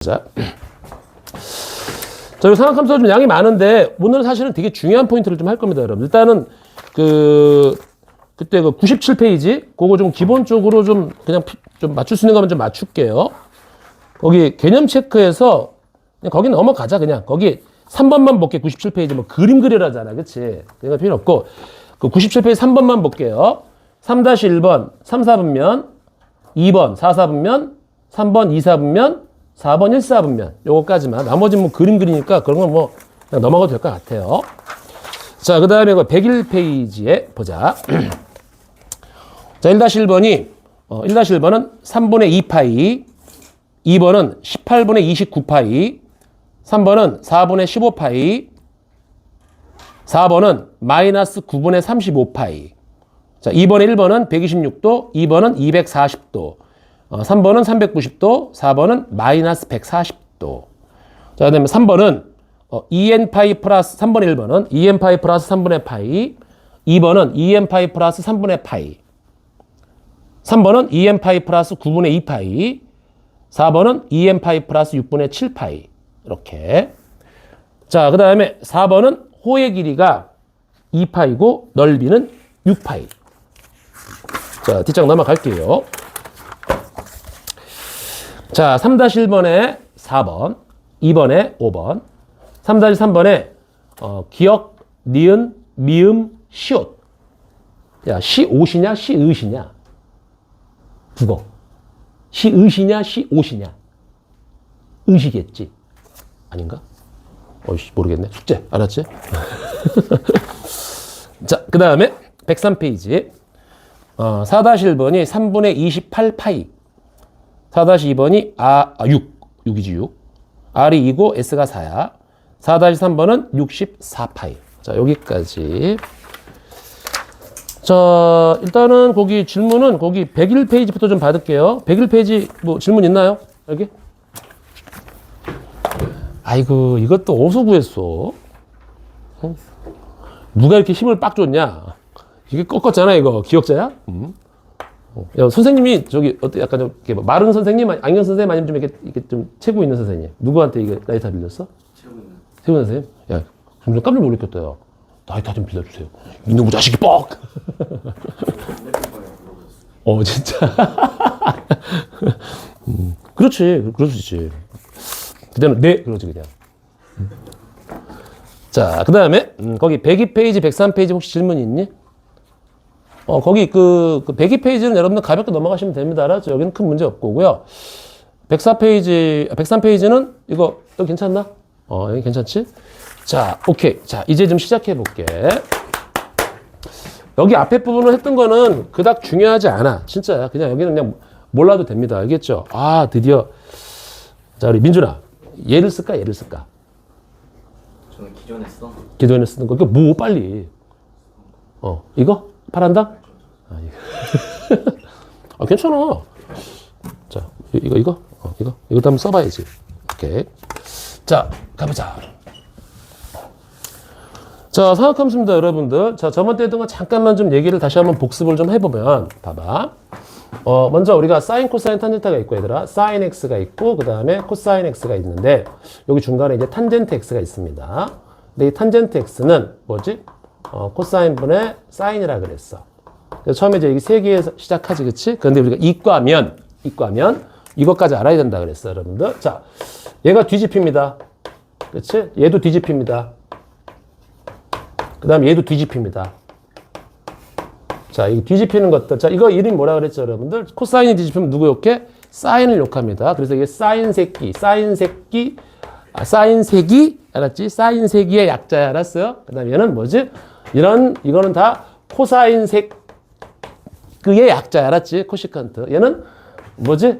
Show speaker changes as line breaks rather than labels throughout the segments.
자, 이 삼각함수가 좀 양이 많은데 오늘 사실은 되게 중요한 포인트를 좀 할 겁니다, 여러분. 일단은 그때 그 97페이지 그거 좀 기본적으로 좀 그냥 좀 맞출 수 있는 거면 좀 맞출게요. 거기 개념 체크해서 그냥 거기 넘어가자. 그냥 거기 3번만 볼게. 97페이지 뭐 그림 그리라잖아, 그치? 그러니까 필요 없고 그 97페이지 3번만 볼게요. 3-1번 3, 4분면, 2번 4, 4분면, 3번 2, 4분면, 4번 1, 4분면 요거까지만. 나머지는 뭐 그림 그리니까 그런 건 뭐 그냥 넘어가도 될 것 같아요. 자, 그 다음에 그 101페이지에 보자. 자, 1-1번이 1-1번은 3분의 2파이, 2번은 18분의 29파이, 3번은 4분의 15파이, 4번은 마이너스 9분의 35파이. 자, 2번에 1번은 126도, 2번은 240도, 3번은 390도, 4번은 마이너스 140도. 자, 그 다음에 3번은 2n파이 플러스, 3번에 1번은 2n파이 플러스 3분의 파이, 2번은 2n파이 플러스 3분의 파이, 3번은 2n파이 플러스 9분의 2파이, 4번은 2n파이 플러스 6분의 7파이. 이렇게. 자, 그 다음에 4번은 호의 길이가 2파이고 넓이는 6파이. 자, 뒷장 넘어갈게요. 자, 3-1번에 4번, 2번에 5번, 3-3번에 기역, 니은, 미음, 시옷. 야, 시옷이냐, 시읒이냐? 국어. 시읒이냐, 시옷이냐? 의시겠지? 아닌가? 어이씨, 모르겠네. 숙제. 알았지? 자, 그 다음에 103페이지. 4-1번이 3분의 28파이. 4-2번이 6이지 6. R이 2고 S가 4야. 4-3번은 64파이. 자, 여기까지. 자, 일단은 거기 질문은 거기 101페이지부터 좀 받을게요. 101페이지 뭐 질문 있나요? 여기? 아이고, 이것도 어디서 구했어? 누가 이렇게 힘을 빡 줬냐? 이게 꺾었잖아, 이거. 기억자야? 야, 선생님이 저기 약간 좀 이렇게 마른 선생님, 안경 선생님 아니면 좀 이렇게 좀 채고 있는 선생님. 누구한테 이거 나이타 빌렸어? 채고 있는 선생님? 야, 좀 깜짝 놀랐겠다. 야. 나이타 좀 빌려주세요. 이놈의 자식이 뻑! 진짜. 그렇지. 그럴 수 있지. 그때는 네, 그러지, 그냥. 자, 그 다음에, 거기 102페이지, 103페이지 혹시 질문 있니? 거기 그 102페이지는 여러분들 가볍게 넘어가시면 됩니다. 알았죠? 여기는 큰 문제 없고요. 103페이지는 이거 또 괜찮나? 여기 괜찮지? 자, 오케이. 자, 이제 좀 시작해 볼게. 여기 앞에 부분을 했던 거는 그닥 중요하지 않아. 진짜야. 그냥 여기는 그냥 몰라도 됩니다. 알겠죠? 드디어. 자, 우리 민준아. 얘를 쓸까? 얘를 쓸까?
저는 기존에
쓰는 거. 이거 뭐, 빨리. 이거? 파란다? 괜찮아. 자, 이것도 한번 써봐야지. 오케이. 자, 가보자. 자, 삼각함수입니다, 여러분들. 자, 저번 때 했던 거 잠깐만 좀 얘기를 다시 한번 복습을 좀 해보면, 봐봐. 먼저 우리가 사인, 코사인, 탄젠트가 있고, 얘들아. 사인 x가 있고, 그 다음에 코사인 x가 있는데, 여기 중간에 이제 탄젠트 x가 있습니다. 근데 이 탄젠트 x는 뭐지? 코사인 분의 사인이라 그랬어. 그래서 처음에 이제 여기 세 개에서 시작하지, 그치? 그런데 우리가 이과면, 이것까지 알아야 된다 그랬어, 여러분들. 자, 얘가 뒤집힙니다. 그치? 얘도 뒤집힙니다. 그 다음에 얘도 뒤집힙니다. 자, 이 뒤집히는 것들. 자, 이거 이름이 뭐라 그랬죠, 여러분들? 코사인이 뒤집히면 누구 욕해? 사인을 욕합니다. 그래서 이게 사인 새끼, 알았지? 사인 새끼의 약자야, 알았어요? 그 다음에 얘는 뭐지? 이거는 다 코사인 새끼의 약자야, 알았지? 코시칸트. 얘는 뭐지?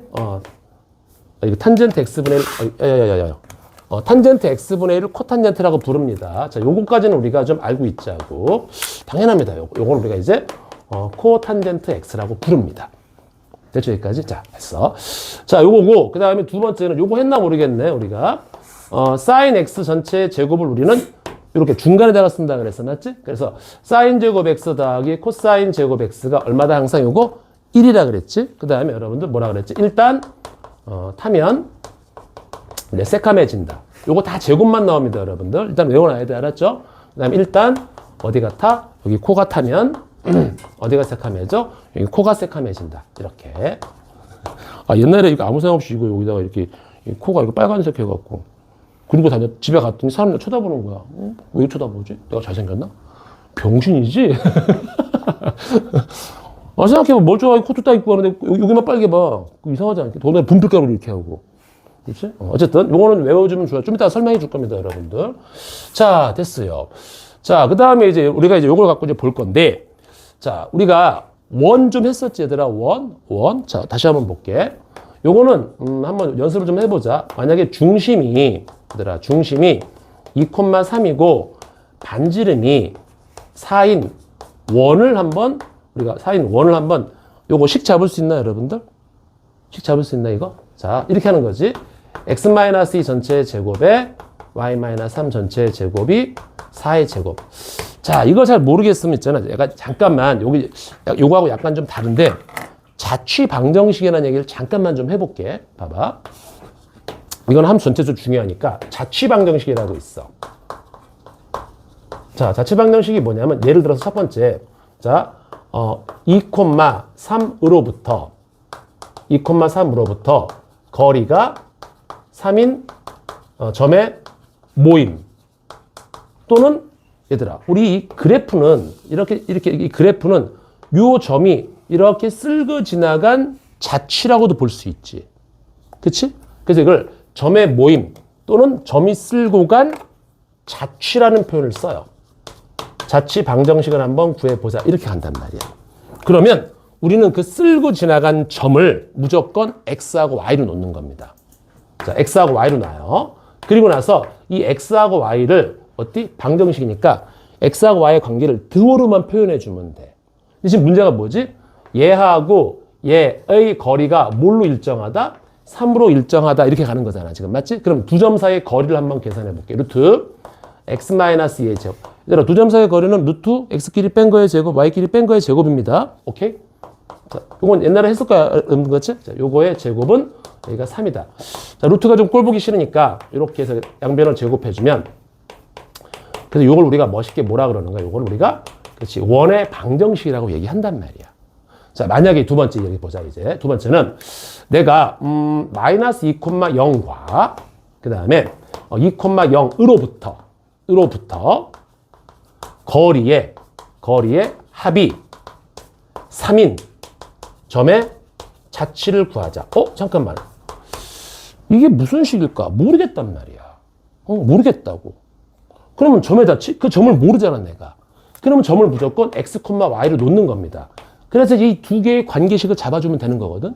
이거 탄젠트 x분의 1, 탄젠트 x분의 1을 코탄젠트라고 부릅니다. 자, 요거까지는 우리가 좀 알고 있자고. 당연합니다. 요걸 우리가 이제, 코탄젠트 x라고 부릅니다. 됐죠, 여기까지? 자, 했어. 자, 요거고, 그 다음에 두 번째는 요거 했나 모르겠네, 우리가. 사인 x 전체의 제곱을 우리는 이렇게 중간에다가 쓴다 그랬어, 맞지? 그래서 사인 제곱 x 더하기 코사인 제곱 x가 얼마다 항상 요거 1이라 그랬지? 그 다음에 여러분들 뭐라 그랬지? 일단 타면 이제 새카매진다. 요거 다 제곱만 나옵니다, 여러분들. 일단 외워놔야 돼, 알았죠? 그 다음에 일단 어디가 타? 여기 코가 타면 어디가 새카매져? 여기 코가 새카매진다. 이렇게. 아, 옛날에 이거 아무 생각 없이 이거 여기다가 이렇게 이 코가 이거 빨간색 해갖고 그리고 다녀 집에 갔더니 사람들 쳐다보는 거야. 어? 왜 쳐다보지? 내가 잘생겼나? 병신이지? 아, 생각해봐. 멀쩡하게 코트 딱 입고 가는데 여기만 빨개 봐. 이상하지 않게? 돈에 분필가루를 이렇게 하고. 그렇지? 어쨌든 요거는 외워주면 좋아요. 좀 이따 설명해 줄 겁니다, 여러분들. 자, 됐어요. 자, 그 다음에 이제 우리가 이제 요걸 갖고 이제 볼 건데, 자, 우리가 원 좀 했었지, 얘들아. 원. 자, 다시 한번 볼게. 요거는 한번 연습을 좀 해보자. 만약에 중심이 얘들아, 중심이 2,3이고 반지름이 4인 원을 한번 우리가 4인 원을 한번 요거 식 잡을 수 있나, 여러분들? 식 잡을 수 있나, 이거? 자, 이렇게 하는 거지. x-2 전체의 제곱에 y-3 전체의 제곱이 4의 제곱. 자, 이거 잘 모르겠으면 있잖아. 약간 잠깐만, 요거하고 약간 좀 다른데, 자취 방정식이라는 얘기를 잠깐만 좀 해볼게. 봐봐. 이건 함수 전체적으로 중요하니까 자취 방정식이라고 있어. 자, 자취 방정식이 뭐냐면, 예를 들어서 첫 번째. 자, 2,3으로부터 거리가 3인 점의 모임 또는 얘들아 우리 이 그래프는 이렇게 이 그래프는 요 점이 이렇게 쓸고 지나간 자취라고도 볼 수 있지. 그치? 그래서 이걸 점의 모임 또는 점이 쓸고 간 자취라는 표현을 써요. 자취 방정식을 한번 구해보자. 이렇게 간단 말이야. 그러면 우리는 그 쓸고 지나간 점을 무조건 x하고 y로 놓는 겁니다. 자, x하고 y로 놔요. 그리고 나서 이 x하고 y를 어디? 방정식이니까 x하고 y의 관계를 등호로만 표현해주면 돼. 근데 지금 문제가 뭐지? 얘하고 얘의 거리가 뭘로 일정하다? 3으로 일정하다. 이렇게 가는 거잖아. 지금 맞지? 그럼 두 점 사이의 거리를 한번 계산해 볼게. 루트 x-2의 제곱. 얘들아, 두 점 사이의 거리는 루트 x끼리 뺀 거의 제곱, y끼리 뺀 거의 제곱입니다. 오케이? 자, 요건 옛날에 했을 거야, 그렇지? 자, 요거의 제곱은 여기가 3이다. 자, 루트가 좀 꼴 보기 싫으니까 이렇게 해서 양변을 제곱해주면, 그래서 요걸 우리가 멋있게 뭐라 그러는 거야? 요걸 우리가 그렇지 원의 방정식이라고 얘기한단 말이야. 자, 만약에 두 번째 얘기 보자. 이제 두 번째는 내가 마이너스 2,0과 그 다음에 2,0으로부터 거리의 합이 3인 점의 자취를 구하자. 잠깐만. 이게 무슨 식일까? 모르겠단 말이야. 모르겠다고. 그러면 점의 자취? 그 점을 모르잖아, 내가. 그러면 점을 무조건 x, y로 놓는 겁니다. 그래서 이 두 개의 관계식을 잡아주면 되는 거거든.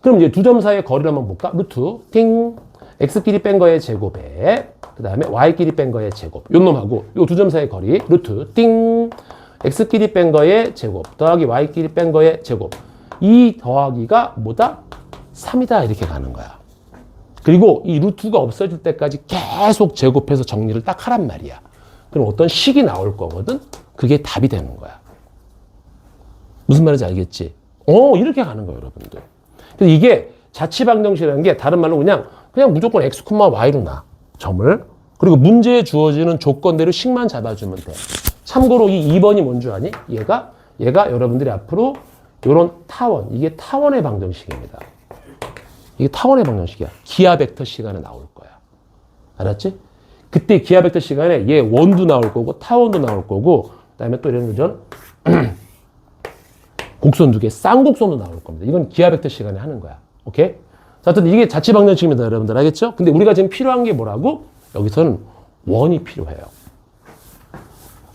그럼 이제 두 점 사이의 거리를 한번 볼까? 루트, 띵. x끼리 뺀 거의 제곱에, 그 다음에 y끼리 뺀 거의 제곱. 요 놈하고 요 두 점 사이의 거리, 루트, 띵. x끼리 뺀 거의 제곱, 더하기 y끼리 뺀 거의 제곱. 이 더하기가 뭐다? 3이다. 이렇게 가는 거야. 그리고 이 루트가 없어질 때까지 계속 제곱해서 정리를 딱 하란 말이야. 그럼 어떤 식이 나올 거거든? 그게 답이 되는 거야. 무슨 말인지 알겠지? 이렇게 가는 거예요, 여러분들. 그래서 이게 자취방정식이라는 게 다른 말로 그냥 무조건 x, y로 놔. 점을. 그리고 문제에 주어지는 조건대로 식만 잡아주면 돼. 참고로 이 2번이 뭔 줄 아니? 얘가 여러분들이 앞으로 요런 타원, 이게 타원의 방정식입니다. 이게 타원의 방정식이야. 기하 벡터 시간에 나올 거야. 알았지? 그때 기하 벡터 시간에 얘 원도 나올 거고 타원도 나올 거고 그다음에 또 이런 곡선 두 개, 쌍곡선도 나올 겁니다. 이건 기하 벡터 시간에 하는 거야. 오케이? 자, 어쨌든 이게 자취 방정식입니다, 여러분들. 알겠죠? 근데 우리가 지금 필요한 게 뭐라고? 여기서는 원이 필요해요.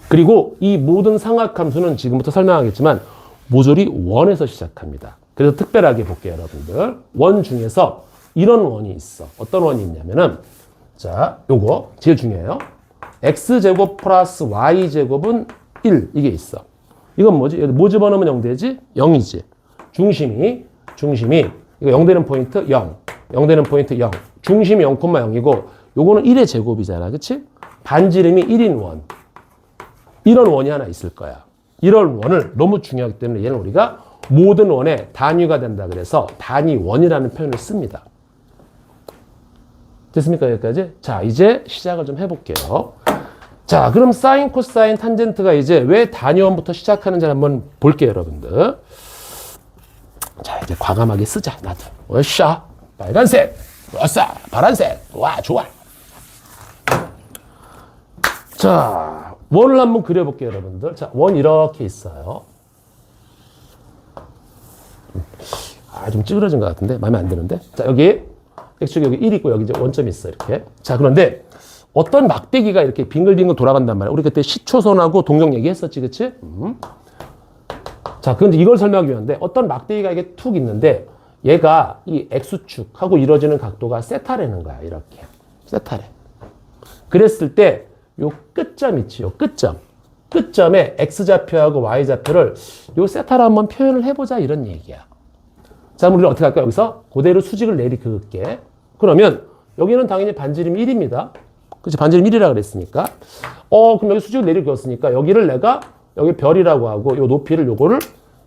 그리고 이 모든 상학함수는 지금부터 설명하겠지만 모조리 원에서 시작합니다. 그래서 특별하게 볼게요, 여러분들. 원 중에서 이런 원이 있어. 어떤 원이 있냐면은, 자, 요거 제일 중요해요. x제곱 플러스 y제곱은 1. 이게 있어. 이건 뭐지? 뭐 집어넣으면 0 되지? 0이지. 중심이, 이거 0 되는 포인트 0. 0 되는 포인트 0. 중심이 0,0이고, 요거는 1의 제곱이잖아. 그치? 반지름이 1인 원. 이런 원이 하나 있을 거야. 이런 원을 너무 중요하기 때문에 얘는 우리가 모든 원의 단위가 된다 그래서 단위 원이라는 표현을 씁니다. 됐습니까? 여기까지? 자, 이제 시작을 좀 해볼게요. 자, 그럼 사인, 코사인, 탄젠트가 이제 왜 단위원부터 시작하는지 한번 볼게요, 여러분들. 자, 이제 과감하게 쓰자, 나도. 으쌰, 빨간색, 으쌰, 파란색, 와, 좋아. 자, 원을 한번 그려볼게요, 여러분들. 자, 원 이렇게 있어요. 좀 찌그러진 것 같은데, 마음에 안 드는데. 자, 여기, X축 여기 1 있고, 여기 이제 원점이 있어, 이렇게. 자, 그런데 어떤 막대기가 이렇게 빙글빙글 돌아간단 말이야. 우리 그때 시초선하고 동력 얘기했었지, 그치? 자, 그런데 이걸 설명하기 위한데, 어떤 막대기가 이게 툭 있는데, 얘가 이 X축하고 이루어지는 각도가 세타라는 거야, 이렇게. 세타래. 그랬을 때, 요 끝점 있지, 요 끝점. 끝점에 X좌표하고 Y좌표를 요 세타로 한번 표현을 해보자, 이런 얘기야. 자, 그럼 우리는 어떻게 할까? 여기서 그대로 수직을 내리 그을게. 그러면 여기는 당연히 반지름 1입니다. 그치? 반지름 1이라 그랬으니까. 그럼 여기 수직을 내리 그었으니까 여기를 내가 여기 별이라고 하고 요 높이를 요거를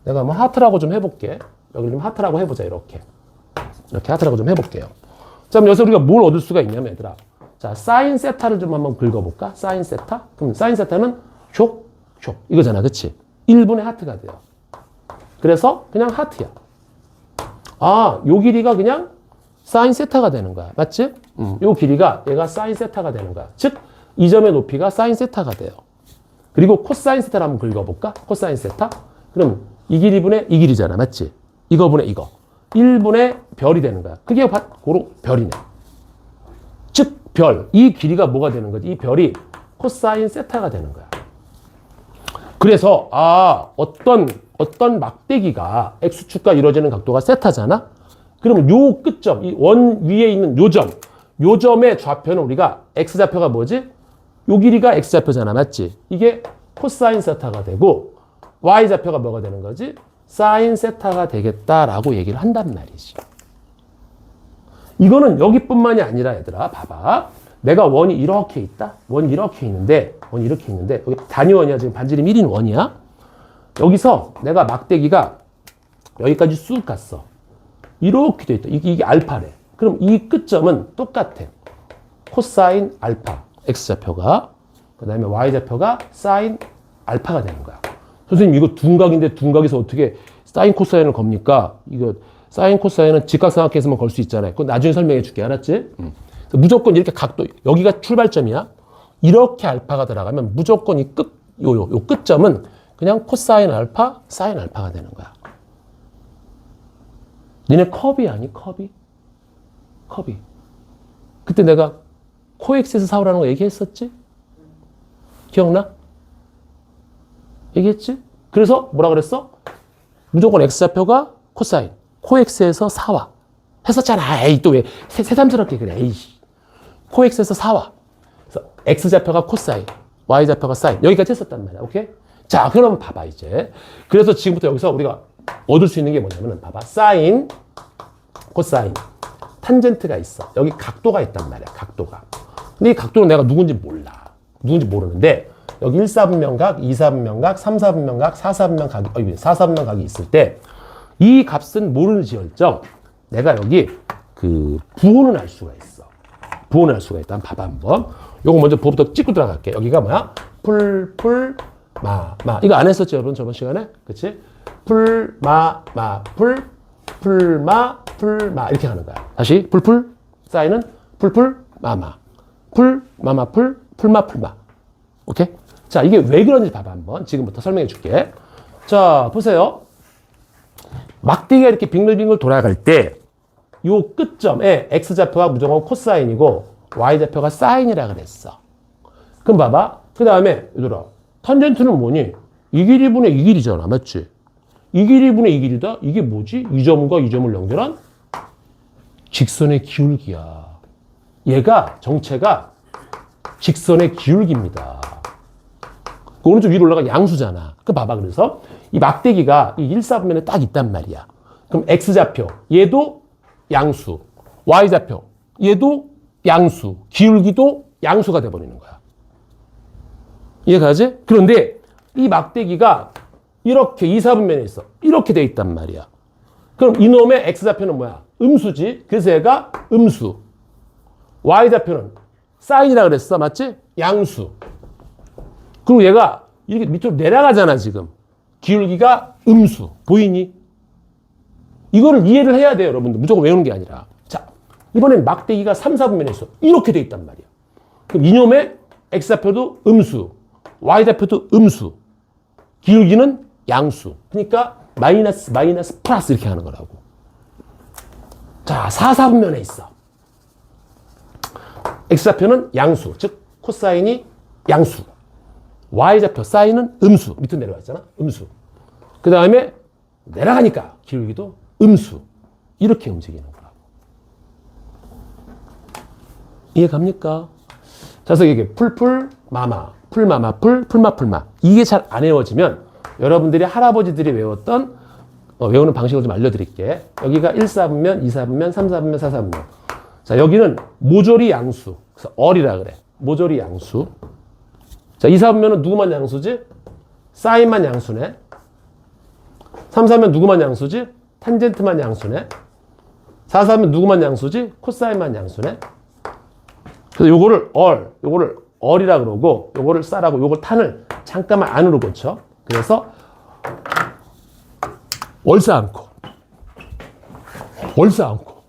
내가 한번 하트라고 좀 해볼게. 여기를 좀 하트라고 해보자, 이렇게. 이렇게 하트라고 좀 해볼게요. 자, 그럼 여기서 우리가 뭘 얻을 수가 있냐면, 얘들아. 자, 사인 세타를 좀 한번 긁어볼까? 사인 세타? 그럼 사인 세타는 쇽, 쇽. 이거잖아, 그치? 1분의 하트가 돼요. 그래서 그냥 하트야. 요 길이가 그냥 사인 세타가 되는 거야. 맞지? 요 길이가 얘가 사인 세타가 되는 거야. 즉, 이 점의 높이가 사인 세타가 돼요. 그리고 코사인 세타를 한번 긁어볼까? 코사인 세타? 그럼 이 길이분의 이 길이잖아. 맞지? 이거분의 이거. 1분의 별이 되는 거야. 그게 고로 별이네. 즉, 별. 이 길이가 뭐가 되는 거지? 이 별이 코사인 세타가 되는 거야. 그래서, 어떤 막대기가 X축과 이루어지는 각도가 세타잖아? 그러면 요 끝점, 이 원 위에 있는 요 점의 좌표는 우리가 X좌표가 뭐지? 요 길이가 X좌표잖아. 맞지? 이게 코사인 세타가 되고, Y좌표가 뭐가 되는 거지? 사인 세타가 되겠다라고 얘기를 한단 말이지. 이거는 여기뿐만이 아니라 얘들아, 봐봐. 내가 원이 이렇게 있다? 원이 이렇게 있는데, 여기 단위원이야. 지금 반지름 1인 원이야. 여기서 내가 막대기가 여기까지 쑥 갔어. 이렇게 돼 있다. 이게 알파래. 그럼 이 끝점은 똑같아. 코사인 알파, X좌표가. 그 다음에 Y좌표가 사인 알파가 되는 거야. 선생님, 이거 둔각인데 둔각에서 어떻게 사인 코사인을 겁니까? 이거 사인 코사인은 직각삼각형에서만 걸 수 있잖아요. 그건 나중에 설명해 줄게. 알았지? 무조건 이렇게 각도, 여기가 출발점이야. 이렇게 알파가 들어가면 무조건 이 요 끝점은 그냥 코사인 알파, 사인 알파가 되는 거야. 니네 컵이 아니, 컵이? 그때 내가 코엑스에서 사오라는 거 얘기했었지? 기억나? 얘기했지? 그래서 뭐라 그랬어? 무조건 X좌표가 코사인, 코엑스에서 사와. 했었잖아. 에이, 또 왜 새삼스럽게 그래. 에이씨. 코엑스에서 사와. 그래서 X좌표가 코사인, Y좌표가 사인. 여기까지 했었단 말이야. 오케이? 자, 그럼 봐봐, 이제. 그래서 지금부터 여기서 우리가 얻을 수 있는 게 뭐냐면은, 봐봐. 사인, 코사인, 탄젠트가 있어. 여기 각도가 있단 말이야, 각도가. 근데 이 각도는 내가 누군지 몰라. 누군지 모르는데, 여기 1사분면각, 2사분면각, 3사분면각, 4사분면 각이, 4사분면 각이 있을 때, 이 값은 모르지언정, 내가 여기 부호는 알 수가 있어. 부호는 알 수가 있다. 한번 봐봐, 한번. 요거 먼저 부호부터 찍고 들어갈게. 여기가 뭐야? 마. 이거 안 했었죠, 여러분? 저번 시간에? 그치? 마. 이렇게 하는 거야. 다시. 사인은 마마. 풀마. 오케이? 자, 이게 왜 그런지 봐봐, 한번. 지금부터 설명해 줄게. 자, 보세요. 막대기가 이렇게 빙글빙글 돌아갈 때, 요 끝점에 X좌표가 무조건 코사인이고, Y좌표가 사인이라 그랬어. 그럼 봐봐. 그 다음에, 얘들아, 탄젠트는 뭐니? 이 길이분의 이 길이잖아. 맞지? 이 길이분의 이 길이다? 이게 뭐지? 이 점과 이 점을 연결한 직선의 기울기야. 얘가, 정체가 직선의 기울기입니다. 그 오른쪽 위로 올라가 양수잖아. 그 봐봐. 그래서 이 막대기가 이 1사분면에 딱 있단 말이야. 그럼 X좌표, 얘도 양수. Y좌표, 얘도 양수. 기울기도 양수가 돼버리는 거야. 이해가지? 그런데 이 막대기가 이렇게 2사분면에 있어. 이렇게 돼 있단 말이야. 그럼 이놈의 X좌표는 뭐야? 음수지. 그래서 얘가 음수. y좌표는 사인이라 그랬어. 맞지? 양수. 그리고 얘가 이렇게 밑으로 내려가잖아, 지금. 기울기가 음수. 보이니? 이거를 이해를 해야 돼요, 여러분들. 무조건 외우는 게 아니라. 자, 이번엔 막대기가 3, 4분면에 있어. 이렇게 돼 있단 말이야. 그럼 이놈의 x좌표도 음수, y좌표도 음수, 기울기는 양수. 그러니까 마이너스, 마이너스, 플러스 이렇게 하는 거라고. 자, 4, 4분면에 있어. x좌표는 양수, 즉 코사인이 양수. y좌표 사인은 음수. 밑으로 내려가 있잖아. 음수. 그 다음에 내려가니까 기울기도 음수. 이렇게 움직이는 거라고. 이해 갑니까? 자, 그래서 이게 풀풀 마마, 풀마마 풀, 풀마 풀마. 이게 잘 안 외워지면 여러분들이 할아버지들이 외웠던 외우는 방식을 좀 알려드릴게. 여기가 1, 4분면, 2, 4분면, 3, 4분면, 4, 4분면. 자, 여기는 모조리 양수. 그래서 얼이라 그래. 모조리 양수. 자, 2, 4분면은 누구만 양수지? 사인만 양수네. 3, 4면 누구만 양수지? 탄젠트만 양수네. 4, 4면 누구만 양수지? 코사인만 양수네. 그래서 요거를 요거를 얼이라 그러고, 요거를 싸라고, 요걸 탄을 잠깐만 안으로 고쳐. 그래서 월사 않고, 월사 않고,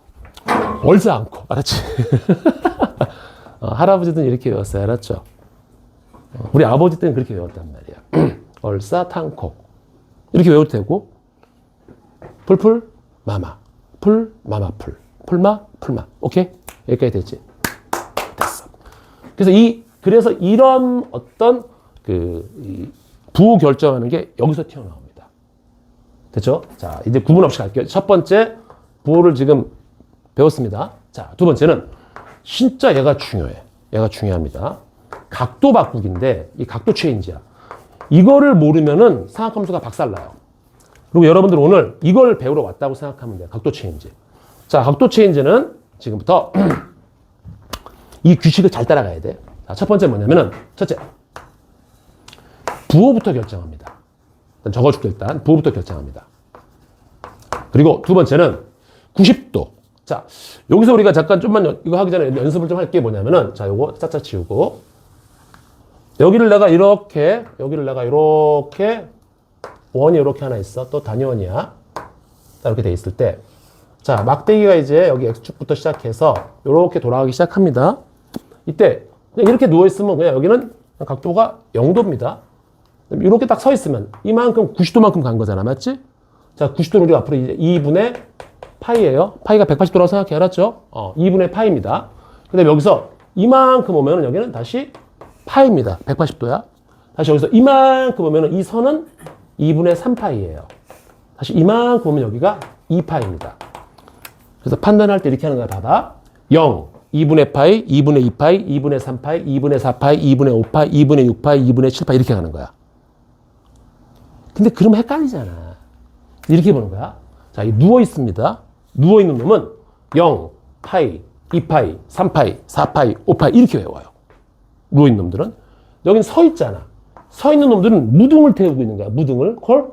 월사 않고. 알았지? 할아버지들은 이렇게 외웠어요. 알았죠? 우리 아버지 때는 그렇게 외웠단 말이야. 얼싸 탕콕 이렇게 외워도 되고, 풀풀 마마 풀 마마 풀 풀마 풀마. 오케이? 여기까지 됐지? 됐어. 그래서 이런 어떤 부호 결정하는 게 여기서 튀어나옵니다. 됐죠? 자, 이제 구분 없이 갈게요. 첫 번째 부호를 지금 배웠습니다. 자, 두 번째는 진짜 얘가 중요해. 얘가 중요합니다. 각도 바꾸기인데 이 각도 체인지야. 이거를 모르면은 상학함수가 박살나요. 그리고 여러분들 오늘 이걸 배우러 왔다고 생각하면 돼요. 각도 체인지. 자, 각도 체인지는 지금부터 이 규칙을 잘 따라가야 돼. 자, 첫 번째 뭐냐면은 첫째, 부호부터 결정합니다. 일단 적어줄게. 일단 부호부터 결정합니다. 그리고 두 번째는 90도. 자, 여기서 우리가 잠깐 좀만 이거 하기 전에 연습을 좀 할 게 뭐냐면은, 자, 요거 짝짝 치우고, 여기를 내가 이렇게, 여기를 내가 이렇게, 원이 이렇게 하나 있어. 또 단위원이야. 이렇게 돼 있을 때, 자, 막대기가 이제 여기 X축부터 시작해서 이렇게 돌아가기 시작합니다. 이때 그냥 이렇게 누워있으면 그냥 여기는 각도가 0도입니다. 이렇게 딱 서 있으면 이만큼 90도만큼 간 거잖아. 맞지? 자, 90도는 우리가 앞으로 이제 2분의 파이예요. 파이가 180도라고 생각해. 알았죠? 2분의 파이입니다. 근데 여기서 이만큼 오면은 여기는 다시 파이입니다. 180도야. 다시 여기서 이만큼 오면은 이 선은 2분의 3파이예요. 다시 이만큼 오면 여기가 2파이입니다. 그래서 판단할 때 이렇게 하는 거야. 봐봐. 0, 2분의 파이, 2분의 2파이, 2분의 3파이, 2분의 4파이, 2분의 5파이, 2분의 6파이, 2분의 7파이 이렇게 가는 거야. 근데 그러면 헷갈리잖아. 이렇게 보는 거야. 자, 이 누워 있습니다. 누워 있는 놈은 0, 파이, 2파이, 3파이, 4파이, 5파이 이렇게 외워요. 누워 있는 놈들은. 여긴 서 있잖아. 서 있는 놈들은 무등을 태우고 있는 거야. 무등을. 콜?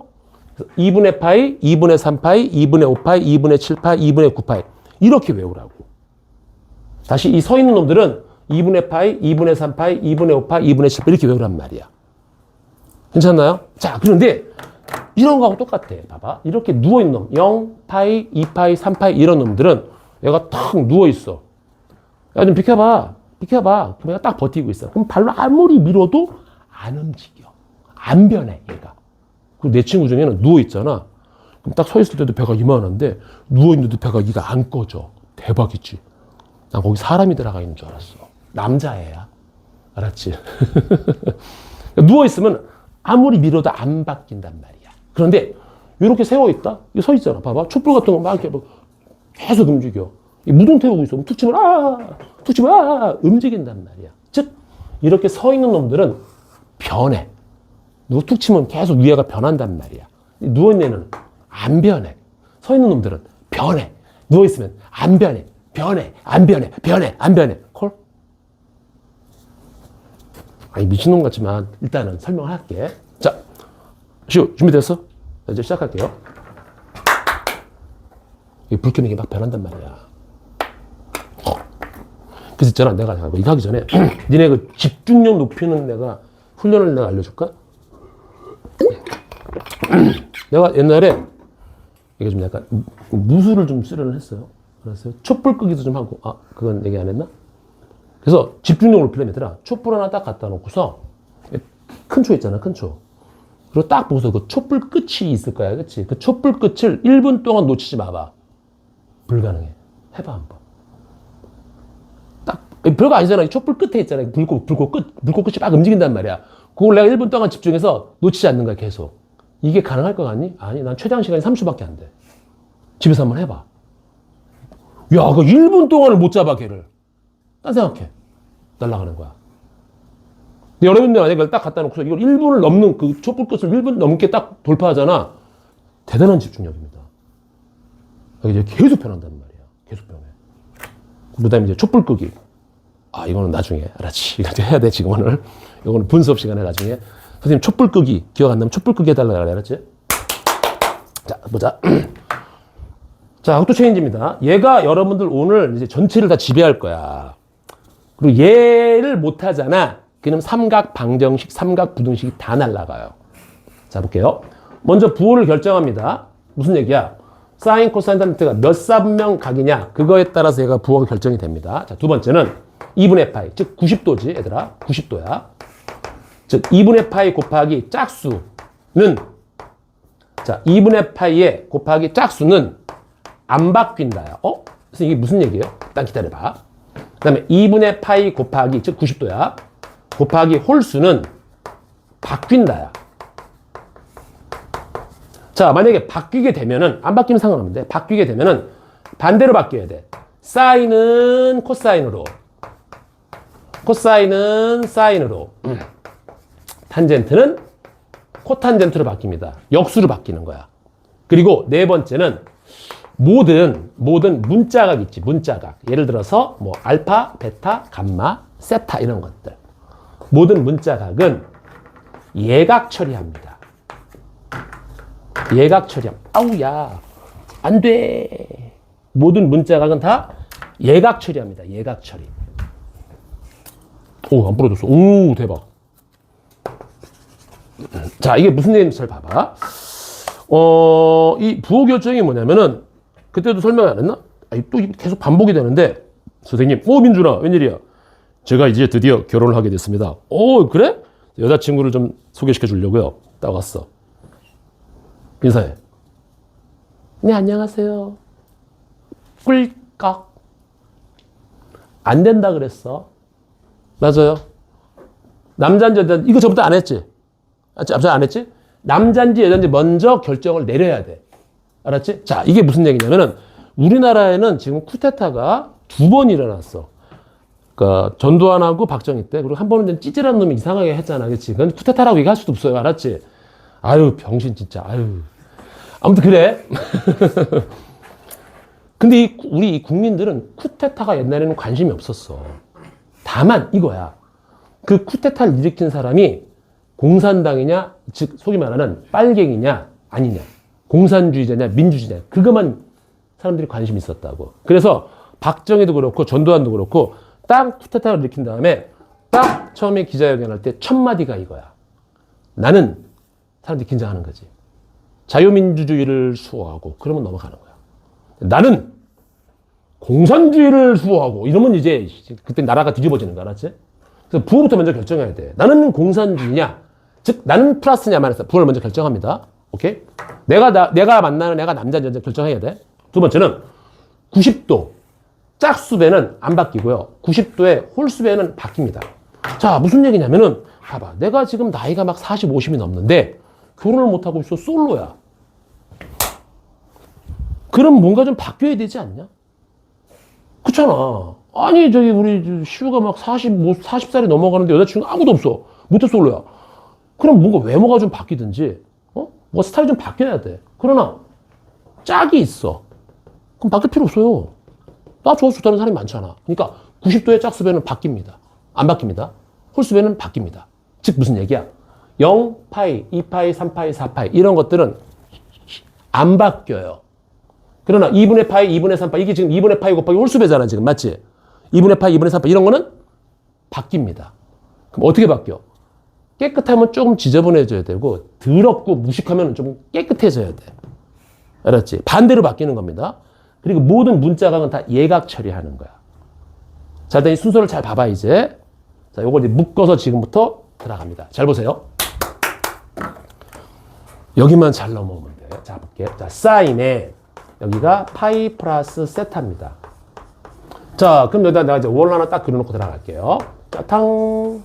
2분의 파이, 2분의 3파이, 2분의 5파이, 2분의 7파이, 2분의 9파이 이렇게 외우라고. 다시 이 서 있는 놈들은 2분의 파이, 2분의 3파이, 2분의 5파이, 2분의 7파이 이렇게 외우란 말이야. 괜찮나요? 자, 그런데 이런 거하고 똑같아. 봐봐. 이렇게 누워있는 놈. 0, 파이, 2파이, 3파이 이런 놈들은 얘가 탁 누워있어. 야, 좀 비켜봐. 비켜봐. 그럼 얘가 딱 버티고 있어. 그럼 발로 아무리 밀어도 안 움직여. 안 변해, 얘가. 그리고 내 친구 중에는 누워있잖아. 그럼 딱 서 있을 때도 배가 이만한데 누워있는데도 배가 이가 안 꺼져. 대박이지. 난 거기 사람이 들어가 있는 줄 알았어. 남자애야. 알았지? 누워있으면 아무리 밀어도 안 바뀐단 말이야. 그런데 이렇게 세워있다? 이거 서 있잖아. 봐봐. 촛불 같은 거 막 이렇게 계속 움직여. 무등 태우고 있어. 툭 치면 툭 치면 움직인단 말이야. 즉 이렇게 서 있는 놈들은 변해. 누구 툭 치면 계속 위에가 변한단 말이야. 누워있는 애는 안 변해. 서 있는 놈들은 변해. 누워있으면 안 변해. 변해. 안 변해. 변해. 안 변해. 콜? 아니 미친놈 같지만 일단은 설명을 할게. 자, 시우 준비됐어? 이제 시작할게요. 이 불 켜는 게 막 변한단 말이야. 그래서 있잖아. 내가 이거 하기 전에 니네 그 집중력 높이는 내가 훈련을 내가 알려줄까? 내가 옛날에 이게 좀 약간 무술을 좀 수련을 했어요. 그래서 촛불 끄기도 좀 하고, 그건 얘기 안 했나? 그래서 집중력을 높이려면 얘들아, 촛불 하나 딱 갖다 놓고서 큰 초 있잖아, 큰 초. 그리고 딱 보고서 그 촛불 끝이 있을 거야, 그치? 그 촛불 끝을 1분 동안 놓치지 마봐. 불가능해. 해봐, 한번. 딱, 별거 아니잖아. 이 촛불 끝에 있잖아. 불꽃 끝이 막 움직인단 말이야. 그걸 내가 1분 동안 집중해서 놓치지 않는 거야, 계속. 이게 가능할 것 같니? 아니, 난 최장 시간이 30초밖에 안 돼. 집에서 한번 해봐. 야, 그 1분 동안을 못 잡아, 걔를. 딴 생각해. 날아가는 거야. 근데 여러분들 만약에 이걸 딱 갖다 놓고서 이걸 1분을 넘는 그 촛불 끝을 1분 넘게 딱 돌파하잖아. 대단한 집중력입니다. 이제 계속 변한단 말이야. 계속 변해. 그 다음에 이제 촛불 끄기. 이거는 나중에. 알았지. 이거 해야 돼, 지금 오늘. 이거는 분수업 시간에 나중에. 선생님, 촛불 끄기. 기억 안 나면 촛불 끄기 해달라고 그래. 알았지? 자, 보자. 자, 아우토 체인지입니다. 얘가 여러분들 오늘 이제 전체를 다 지배할 거야. 그리고 얘를 못 하잖아. 그럼 삼각 방정식, 삼각 부등식이 다 날아가요. 자, 볼게요. 먼저 부호를 결정합니다. 무슨 얘기야? 사인, 코사인, 탄젠트가 몇 사분면 각이냐? 그거에 따라서 얘가 부호가 결정이 됩니다. 자, 두 번째는 2분의 파이, 즉 90도지, 얘들아. 90도야. 즉 2분의 파이 곱하기 짝수는, 자, 2분의 파이에 곱하기 짝수는 안 바뀐다야. 그래서 이게 무슨 얘기예요? 일단 기다려봐. 그 다음에 2분의 파이 곱하기, 즉 90도야. 곱하기 홀수는 바뀐다야. 자, 만약에 바뀌게 되면은, 안 바뀌면 상관없는데, 바뀌게 되면은 반대로 바뀌어야 돼. 사인은 코사인으로, 코사인은 사인으로, 탄젠트는 코탄젠트로 바뀝니다. 역수로 바뀌는 거야. 그리고 네 번째는 모든 문자각 있지, 문자각. 예를 들어서 뭐 알파, 베타, 감마, 세타 이런 것들. 모든 문자각은 예각 처리합니다. 예각 처리함. 아우야, 안 돼. 모든 문자각은 다 예각 처리합니다. 예각 처리. 안 부러졌어. 오, 대박. 자, 이게 무슨 얘기인지 잘 봐봐. 이 부호 결정이 뭐냐면은, 그때도 설명 안 했나? 또 계속 반복이 되는데, 선생님, 민준아, 웬일이야? 제가 이제 드디어 결혼을 하게 됐습니다. 그래? 여자친구를 좀 소개시켜 주려고요. 딱 왔어. 인사해. 네, 안녕하세요. 꿀꺽. 안 된다 그랬어. 맞아요. 남자인지 여자인지, 이거 저부터 안 했지? 앞서 안 했지? 남자인지 여자인지 먼저 결정을 내려야 돼. 알았지? 자, 이게 무슨 얘기냐면은, 우리나라에는 지금 쿠데타가 2번 일어났어. 그러니까 전두환하고 박정희 때, 그리고 한 번은 찌질한 놈이 이상하게 했잖아. 그치? 그건 쿠데타라고 얘기할 수도 없어요. 알았지? 아유, 병신 진짜. 아유. 아무튼 그래. 근데 우리 국민들은 쿠데타가 옛날에는 관심이 없었어. 다만 이거야. 그 쿠데타를 일으킨 사람이 공산당이냐, 즉 속이 말하는 빨갱이냐 아니냐, 공산주의자냐 민주주의냐, 그것만 사람들이 관심이 있었다고. 그래서 박정희도 그렇고 전두환도 그렇고 딱 쿠데타를 일으킨 다음에 딱 처음에 기자회견할 때 첫 마디가 이거야. 나는, 사람들이 긴장하는 거지, 자유민주주의를 수호하고, 그러면 넘어가는 거야. 나는 공산주의를 수호하고, 이러면 이제 그때 나라가 뒤집어지는 거 알았지? 그래서 부호부터 먼저 결정해야 돼. 나는 공산주의냐, 즉 나는 플러스냐 말해서 부호를 먼저 결정합니다. 오케이? 내가 만나는 애가 남자인지 여자인지 결정해야 돼. 두 번째는 90도 짝수배는 안 바뀌고요. 90도의 홀수배는 바뀝니다. 자, 무슨 얘기냐면은, 봐봐. 내가 지금 나이가 막 40, 50이 넘는데 결혼을 못하고 있어. 솔로야. 그럼 뭔가 좀 바뀌어야 되지 않냐? 그렇잖아. 아니, 우리 시우가 막 40살이 넘어가는데 여자친구 아무도 없어. 모태 솔로야. 그럼 뭔가 외모가 좀 바뀌든지, 뭔가 스타일이 좀 바뀌어야 돼. 그러나 짝이 있어. 그럼 바뀔 필요 없어요. 나 좋아서 좋다는 사람이 많잖아. 그러니까 90도의 짝수배는 바뀝니다. 안 바뀝니다. 홀수배는 바뀝니다. 즉 무슨 얘기야? 0, 파이, 2파이, 3파이, 4파이 이런 것들은 안 바뀌어요. 그러나 2분의 파이, 2분의 3파이, 이게 지금 2분의 파이 곱하기 홀수배잖아 지금. 맞지? 2분의 파이, 2분의 3파이 이런 거는 바뀝니다. 그럼 어떻게 바뀌어? 깨끗하면 조금 지저분해져야 되고 더럽고 무식하면 좀 깨끗해져야 돼. 알았지? 반대로 바뀌는 겁니다. 그리고 모든 문자각은 다 예각 처리하는 거야. 자, 일단 이 순서를 잘 봐봐 이제. 자, 요걸 이제 묶어서 지금부터 들어갑니다. 잘 보세요. 여기만 잘 넘어오면 돼. 자, 볼게. 자, 사인에 여기가 파이 플러스 세타입니다. 자, 그럼 여기다 내가 이제 월 하나 딱 그려놓고 들어갈게요. 자, 탕.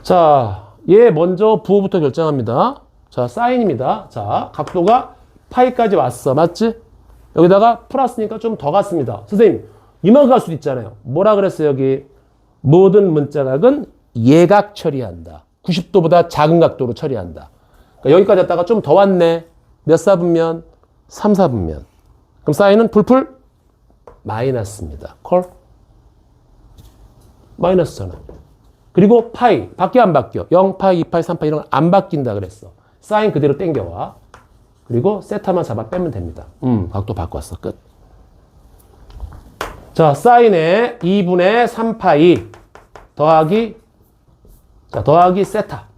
자, 얘 먼저 부호부터 결정합니다. 자, 사인입니다. 자, 각도가 파이까지 왔어. 맞지? 여기다가 플러스니까 좀 더 갔습니다. 선생님, 이만큼 갈 수도 있잖아요. 뭐라 그랬어요, 여기? 모든 문자각은 예각 처리한다. 90도보다 작은 각도로 처리한다. 그러니까 여기까지 왔다가 좀 더 왔네. 몇 사분면? 3, 4분면. 그럼 사인은 풀풀? 마이너스입니다. 콜? 마이너스잖아. 그리고 파이. 바뀌어 안 바뀌어? 0파이, 2파이, 3파이 이런 건 안 바뀐다 그랬어. 사인 그대로 땡겨와. 그리고 세타만 잡아 빼면 됩니다. 각도 바꿨어. 끝. 자, 사인에 2분의 3파이 더하기 세타.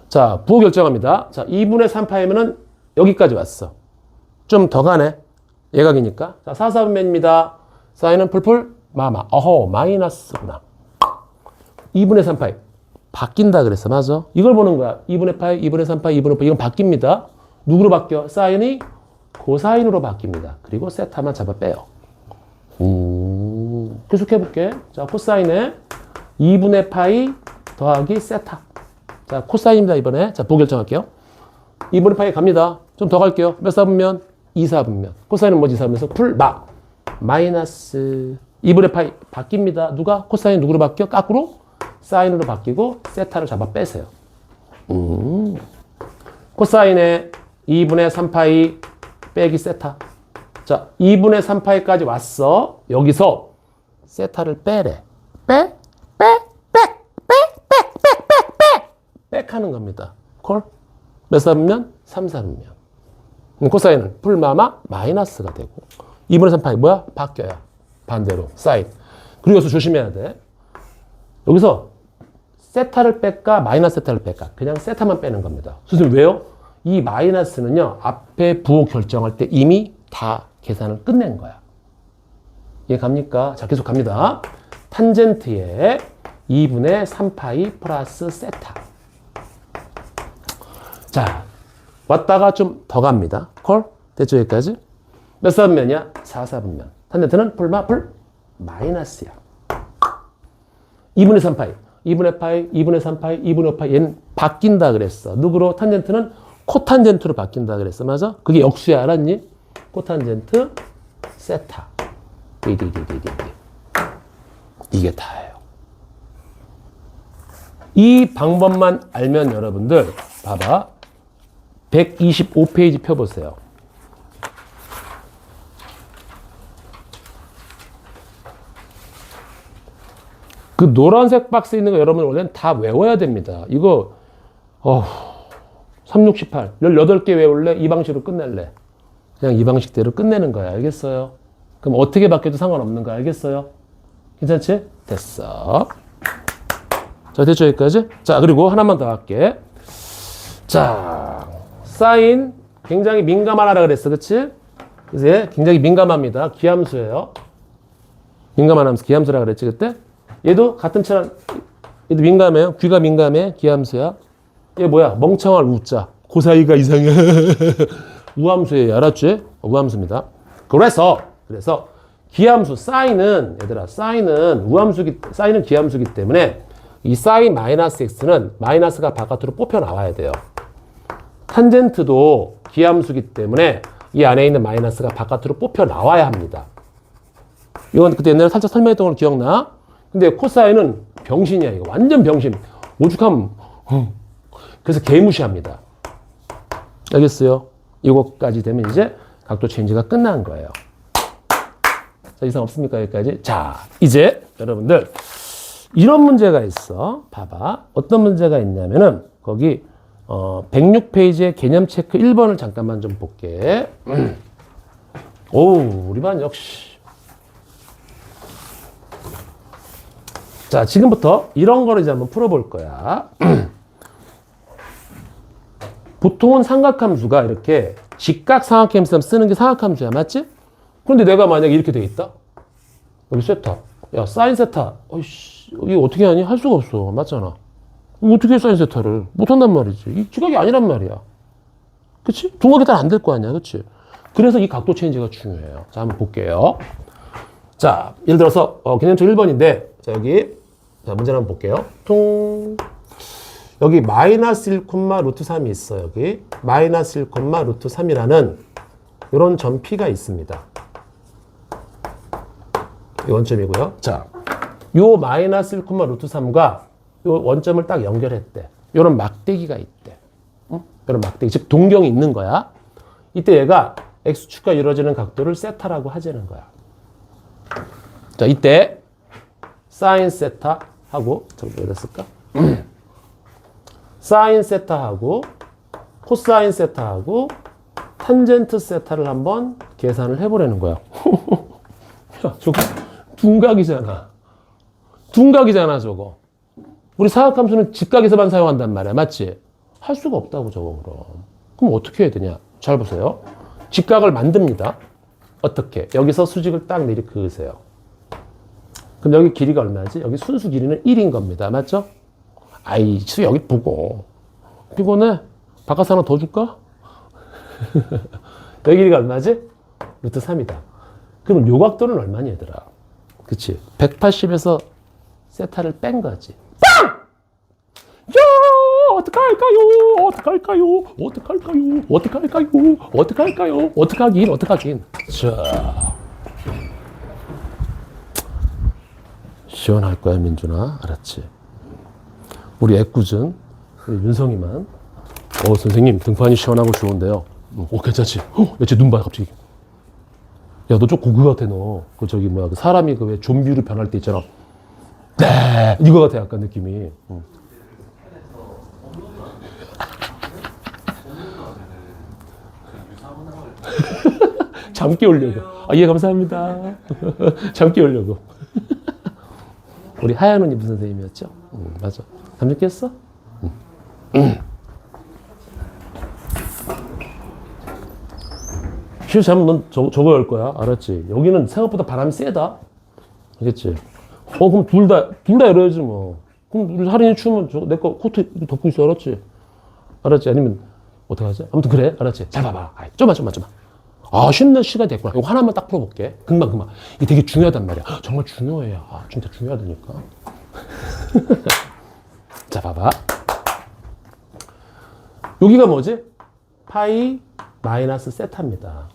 자, 부호 결정합니다. 자, 2분의 3파이면은 여기까지 왔어. 좀 더 가네. 예각이니까. 자, 4, 4분면입니다. 사인은 풀풀 마마. 어허, 마이너스구나. 2분의 3파이. 바뀐다 그랬어. 맞아. 이걸 보는 거야. 2분의 파이, 2분의 3파이, 2분의 파이. 이건 바뀝니다. 누구로 바뀌어? 사인이 코사인으로 바뀝니다. 그리고 세타만 잡아 빼요. 계속해볼게. 자, 코사인에 2분의 파이 더하기 세타. 자, 코사인입니다, 이번에. 자, 부호 결정할게요. 2분의 파이 갑니다. 좀 더 갈게요. 몇 사분면? 2사분면. 코사인은 뭐지? 2사분면에서 풀, 마이너스. 2분의 파이 바뀝니다. 누가? 코사인 누구로 바뀌어? 거꾸로? 사인으로 바뀌고 세타를 잡아 빼세요. 코사인에 2분의 3파이 빼기 세타. 자, 2분의 3파이까지 왔어. 여기서 세타를 빼래. 백 하는 겁니다. 콜? 몇 사분면? 3, 4분면. 코사인은 풀마마 마이너스가 되고 2분의 3파이 뭐야? 바뀌어요. 반대로 사인. 그리고 여기서 조심해야 돼. 여기서 세타를 뺄까 마이너스 세타를 뺄까? 그냥 세타만 빼는 겁니다. 선생님 왜요? 이 마이너스는요. 앞에 부호 결정할 때 이미 다 계산을 끝낸 거야. 이해 갑니까? 자, 계속 갑니다. 탄젠트에 2분의 3파이 플러스 세타. 자, 왔다가 좀 더 갑니다. 콜? 됐죠, 여기까지? 몇 사분면이야? 4사분면. 탄젠트는 풀 마이너스야. 2분의 3파이, 2분의 파이, 2분의 3파이, 2분의 5파이. 얘는 바뀐다 그랬어. 누구로? 탄젠트는 코탄젠트로 바뀐다 그랬어. 맞아? 그게 역수야, 알았니? 코탄젠트 세타. 이게 다예요. 이 방법만 알면 여러분들 봐봐. 125페이지 펴보세요. 그 노란색 박스에 있는 거 여러분 원래는 다 외워야 됩니다. 이거 3, 6, 18, 18개 외울래? 이 방식으로 끝낼래? 그냥 이 방식대로 끝내는 거야. 알겠어요? 그럼 어떻게 바뀌어도 상관없는 거 알겠어요? 괜찮지? 됐어. 자, 됐죠, 여기까지? 자, 그리고 하나만 더 할게. 자, 사인 굉장히 민감하라 그랬어. 그치? 그래서 굉장히 민감합니다. 기함수예요. 민감한 함수, 기함수라 그랬지, 그때? 얘도 같은 차랑, 얘도 민감해요. 귀가 민감해. 기함수야. 얘 뭐야? 멍청할 우자. 그 사이가 이상해. 우함수예요. 알았지? 우함수입니다. 그래서 기함수, 사인은, 얘들아, 사인은 기함수기 때문에 이 사인 마이너스 x는 마이너스가 바깥으로 뽑혀 나와야 돼요. 탄젠트도 기함수기 때문에 이 안에 있는 마이너스가 바깥으로 뽑혀 나와야 합니다. 이건 그때 옛날에 살짝 설명했던 걸 기억나? 근데 코사인은 병신이야, 이거. 완전 병신. 오죽하면, 그래서 개무시합니다. 알겠어요? 이거까지 되면 이제 각도 체인지가 끝난 거예요. 자, 이상 없습니까? 여기까지. 자, 이제 여러분들 이런 문제가 있어. 봐봐. 어떤 문제가 있냐면은 거기 106페이지의 개념 체크 1번을 잠깐만 좀 볼게. 오, 우리 반 역시 자, 지금부터 이런 거를 이제 한번 풀어볼 거야. 보통은 삼각함수가 이렇게 직각 삼각함수 쓰는 게 삼각함수야, 맞지? 그런데 내가 만약에 이렇게 돼 있다? 여기 세타. 야, 사인 세타. 어이씨, 이거 어떻게 하니? 할 수가 없어. 맞잖아. 이거 어떻게 해, 사인 세타를? 못한단 말이지. 이 직각이 아니란 말이야. 그치? 둥각이 잘 안 될 거 아니야. 그치? 그래서 이 각도 체인지가 중요해요. 자, 한번 볼게요. 자, 예를 들어서, 개념적 1번인데, 자, 여기, 자, 문제를 한번 볼게요. 퉁. 여기 마이너스 1, 루트 3이 있어, 여기. 마이너스 1, 루트 3이라는 이런 점 P가 있습니다. 이 원점이고요. 자, 요 마이너스 1, 루트 3과 요 원점을 딱 연결했대. 요런 막대기가 있대. 응? 요런 막대기. 즉, 동경이 있는 거야. 이때 얘가 X축과 이루어지는 각도를 세타라고 하자는 거야. 자, 이때 사인 세타 하고, 저기 어디 쓸까? 사인 세타하고 코사인 세타하고 탄젠트 세타를 한번 계산을 해보라는 거야. 야, 저거 둔각이잖아. 둔각이잖아, 저거. 우리 사각함수는 직각에서만 사용한단 말이야. 맞지? 할 수가 없다고, 저거 그럼. 그럼 어떻게 해야 되냐? 잘 보세요. 직각을 만듭니다. 어떻게? 여기서 수직을 딱 내리 그으세요. 그럼 여기 길이가 얼마지? 여기 순수 길이는 1인 겁니다. 맞죠? 아이, 여기 보고. 피곤해? 바깥 하나 더 줄까? 여기 길이가 얼마지? 루트 3이다. 그럼 요 각도는 얼마니, 얘들아? 그치? 180에서 세타를 뺀 거지. 빵! 야! 어떡할까요? 어떡할까요? 어떡할까요? 어떡할까요? 어떡할까요? 어떡하긴, 어떡하긴. 자. 시원할 거야, 민준아. 알았지? 우리 애꿎은 우리 윤성이만 선생님 등판이 시원하고 좋은데요. 괜찮지? 야, 쟤 눈 봐, 갑자기. 야, 너 좀 고그 같아, 너. 그 저기 뭐야, 그 사람이 그 왜 좀비로 변할 때 있잖아. 네, 이거 같아, 약간 느낌이. 잠 깨우려고. 아, 예, 감사합니다. 잠 깨우려고. 우리 하얀 옷 입은 선생님이었죠? 맞아. 잠 좀 깼어? 쉬어 자면 넌 저거 열 거야. 알았지? 여기는 생각보다 바람이 세다. 알겠지? 그럼 둘 다 열어야지 뭐. 그럼 우리 할인이 추우면 내 거 코트 덮고 있어. 알았지? 알았지? 아니면 어떡하지? 아무튼 그래. 알았지? 잘 봐봐. 좀만. 아, 쉬는 시간이 됐구나. 이거 하나만 딱 풀어볼게. 금방. 이게 되게 중요하단 말이야. 정말 중요해. 아, 진짜 중요하다니까. 자, 봐봐. 여기가 뭐지? 파이 마이너스 세타입니다.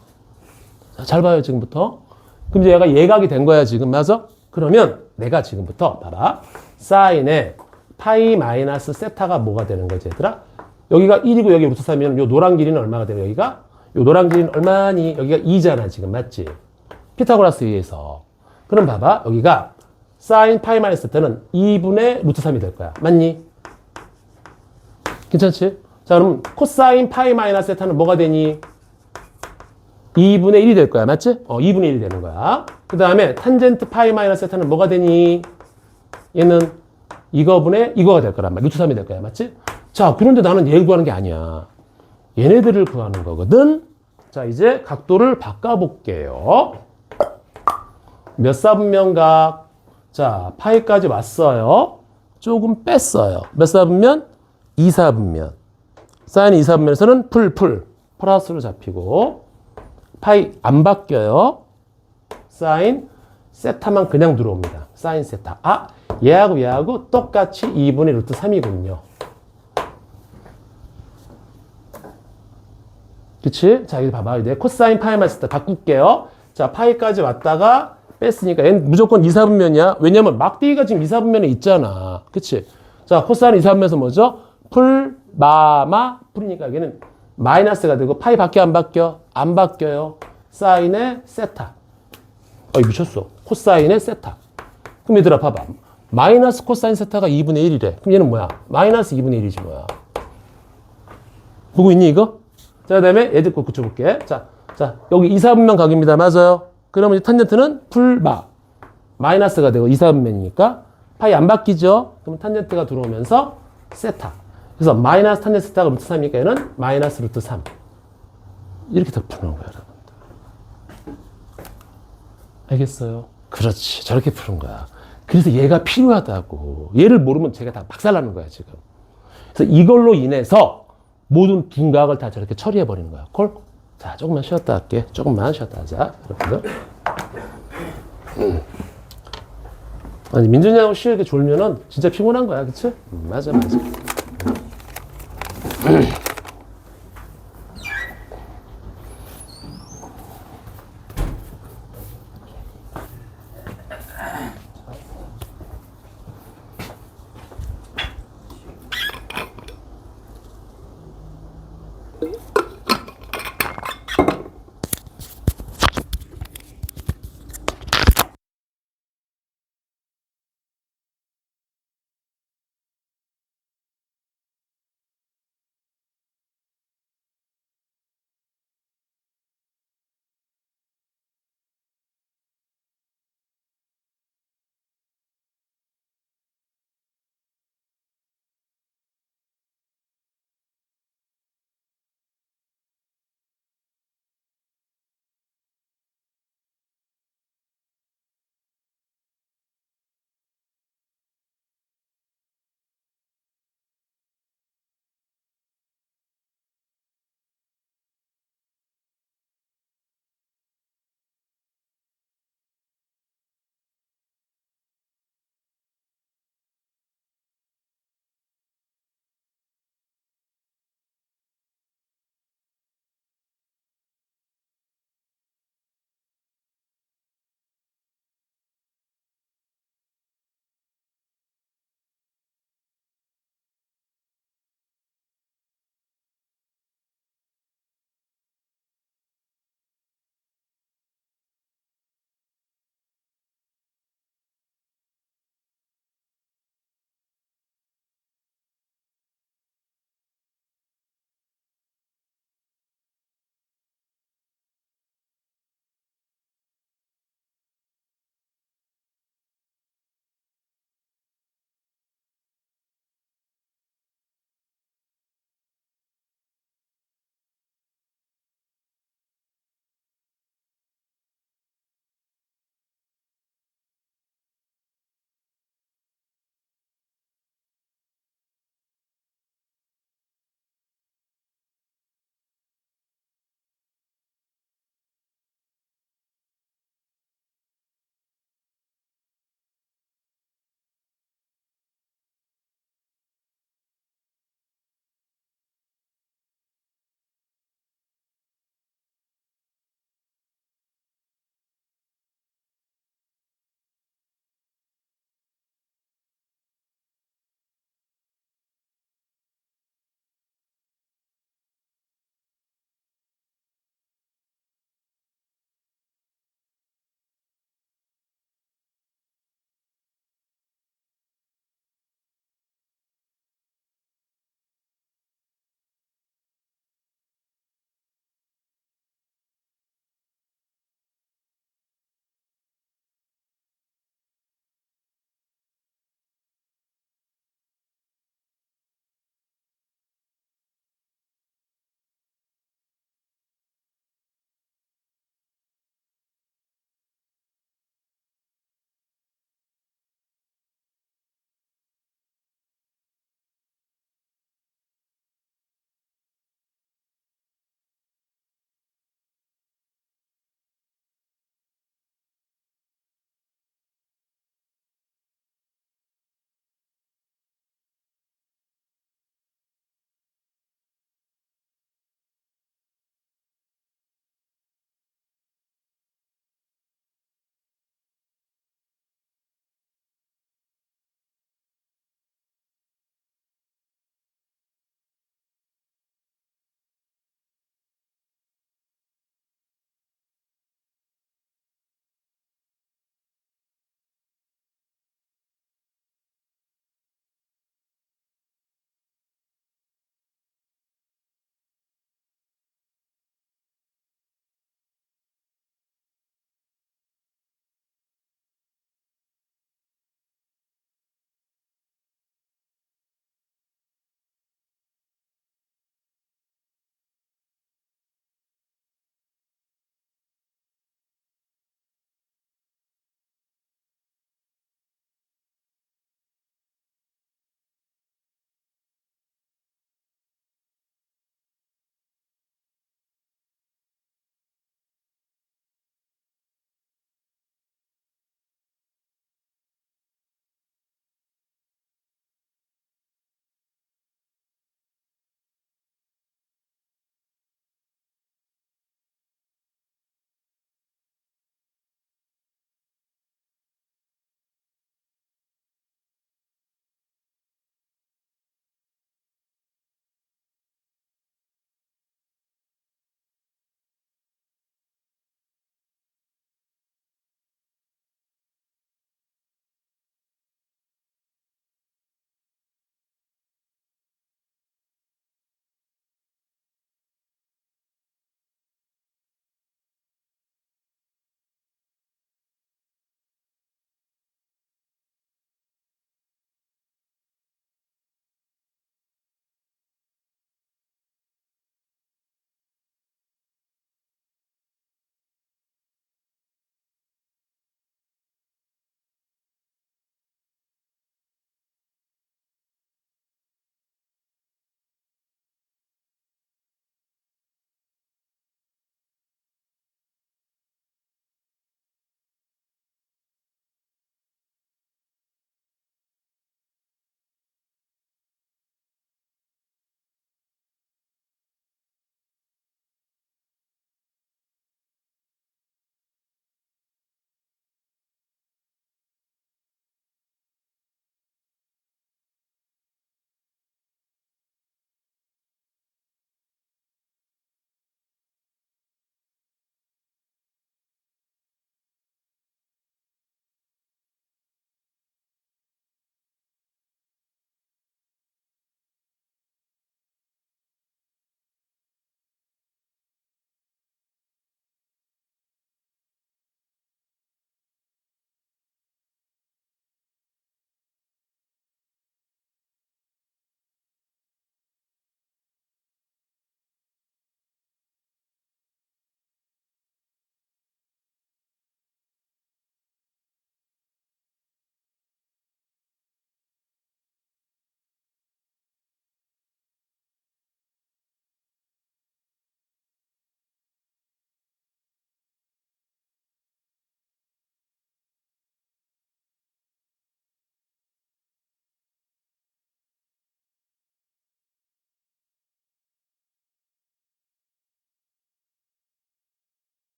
자, 잘 봐요, 지금부터. 그럼 이제 얘가 예각이 된 거야, 지금. 맞아? 그러면 내가 지금부터 봐봐. 사인에 파이 마이너스 세타가 뭐가 되는 거지, 얘들아? 여기가 1이고 여기 루트 3이면 요 노란 길이는 얼마가 되는 여기가? 요 노란 길이는 얼마니? 여기가 2잖아, 지금. 맞지? 피타고라스 위에서. 그럼 봐봐. 여기가 사인 파이 마이너스 세타는 2분의 루트 3이 될 거야. 맞니? 괜찮지? 자, 그럼 코사인 파이 마이너스 세타는 뭐가 되니? 2분의 1이 될 거야. 맞지? 2분의 1이 되는 거야. 그 다음에 탄젠트 파이 마이너스 세타는 뭐가 되니? 얘는 이거가 될 거란 말이야. 루트 3이 될 거야. 맞지? 자, 그런데 나는 얘를 구하는 게 아니야. 얘네들을 구하는 거거든. 자, 이제 각도를 바꿔볼게요. 몇 사분면각? 자, 파이까지 왔어요. 조금 뺐어요. 몇 사분면? 2사분면. 사인 2사분면에서는 풀. 플러스로 잡히고. 파이 안 바뀌어요. 사인 세타만 그냥 들어옵니다. 사인 세타. 아, 얘하고 똑같이 2분의 루트 3이군요. 그치? 자, 여기 봐봐. 이제 코사인 파이 마이너스 세타 바꿀게요. 자, 파이까지 왔다가 뺐으니까 얘는 무조건 2사분면이야. 왜냐면 막대기가 지금 2사분면에 있잖아. 그치? 자, 코사인 2사분면에서 뭐죠? 풀이니까 여기는 마이너스가 되고 파이 바뀌어 안 바뀌어? 안 바뀌어요. 사인의 세타. 미쳤어. 코사인의 세타. 그럼 얘들아 봐봐. 마이너스 코사인 세타가 2분의 1이래. 그럼 얘는 뭐야? 마이너스 2분의 1이지 뭐야. 보고 있니 이거? 자, 그 다음에 얘들 거 붙여볼게. 자, 여기 2사분면 각입니다. 맞아요? 그러면 이 탄젠트는 풀 마이너스가 되고 2사분면이니까 파이 안 바뀌죠? 그럼 탄젠트가 들어오면서 세타. 그래서 마이너스 탄젠트 세타가 루트 3이니까 얘는 마이너스 루트 3. 이렇게 더 푸는 거야, 여러분들. 알겠어요? 그렇지. 저렇게 푸는 거야. 그래서 얘가 필요하다고. 얘를 모르면 제가 다 박살나는 거야, 지금. 그래서 이걸로 인해서 모든 둔각을 다 저렇게 처리해버리는 거야. 콜? 자, 조금만 쉬었다 할게. 조금만 쉬었다 하자, 여러분들. 아니, 민준이하고 쉬게 졸면은 진짜 피곤한 거야, 그치? 맞아, 맞아.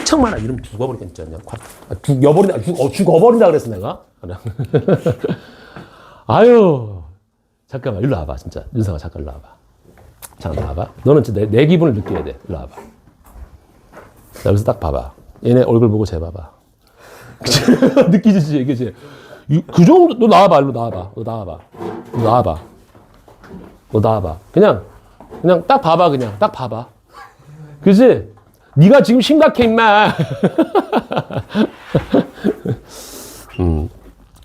엄청 많아. 이름 죽어버리겠지. 그냥. 죽어버린다 그랬어, 내가. 아유. 잠깐만, 일로 와봐, 진짜. 윤상아, 잠깐 일로 와봐. 잠깐 나와봐. 너는 진짜 내 기분을 느껴야 돼. 일로 와봐. 자, 여기서 딱 봐봐. 얘네 얼굴 보고 재봐봐. 느끼지, 그지? 그 정도, 너 나와봐, 일로 나와봐. 너 나와봐. 너 나와봐. 너 나와봐. 그냥 딱 봐봐, 그냥. 딱 봐봐. 그지? 네가 지금 심각해, 임마.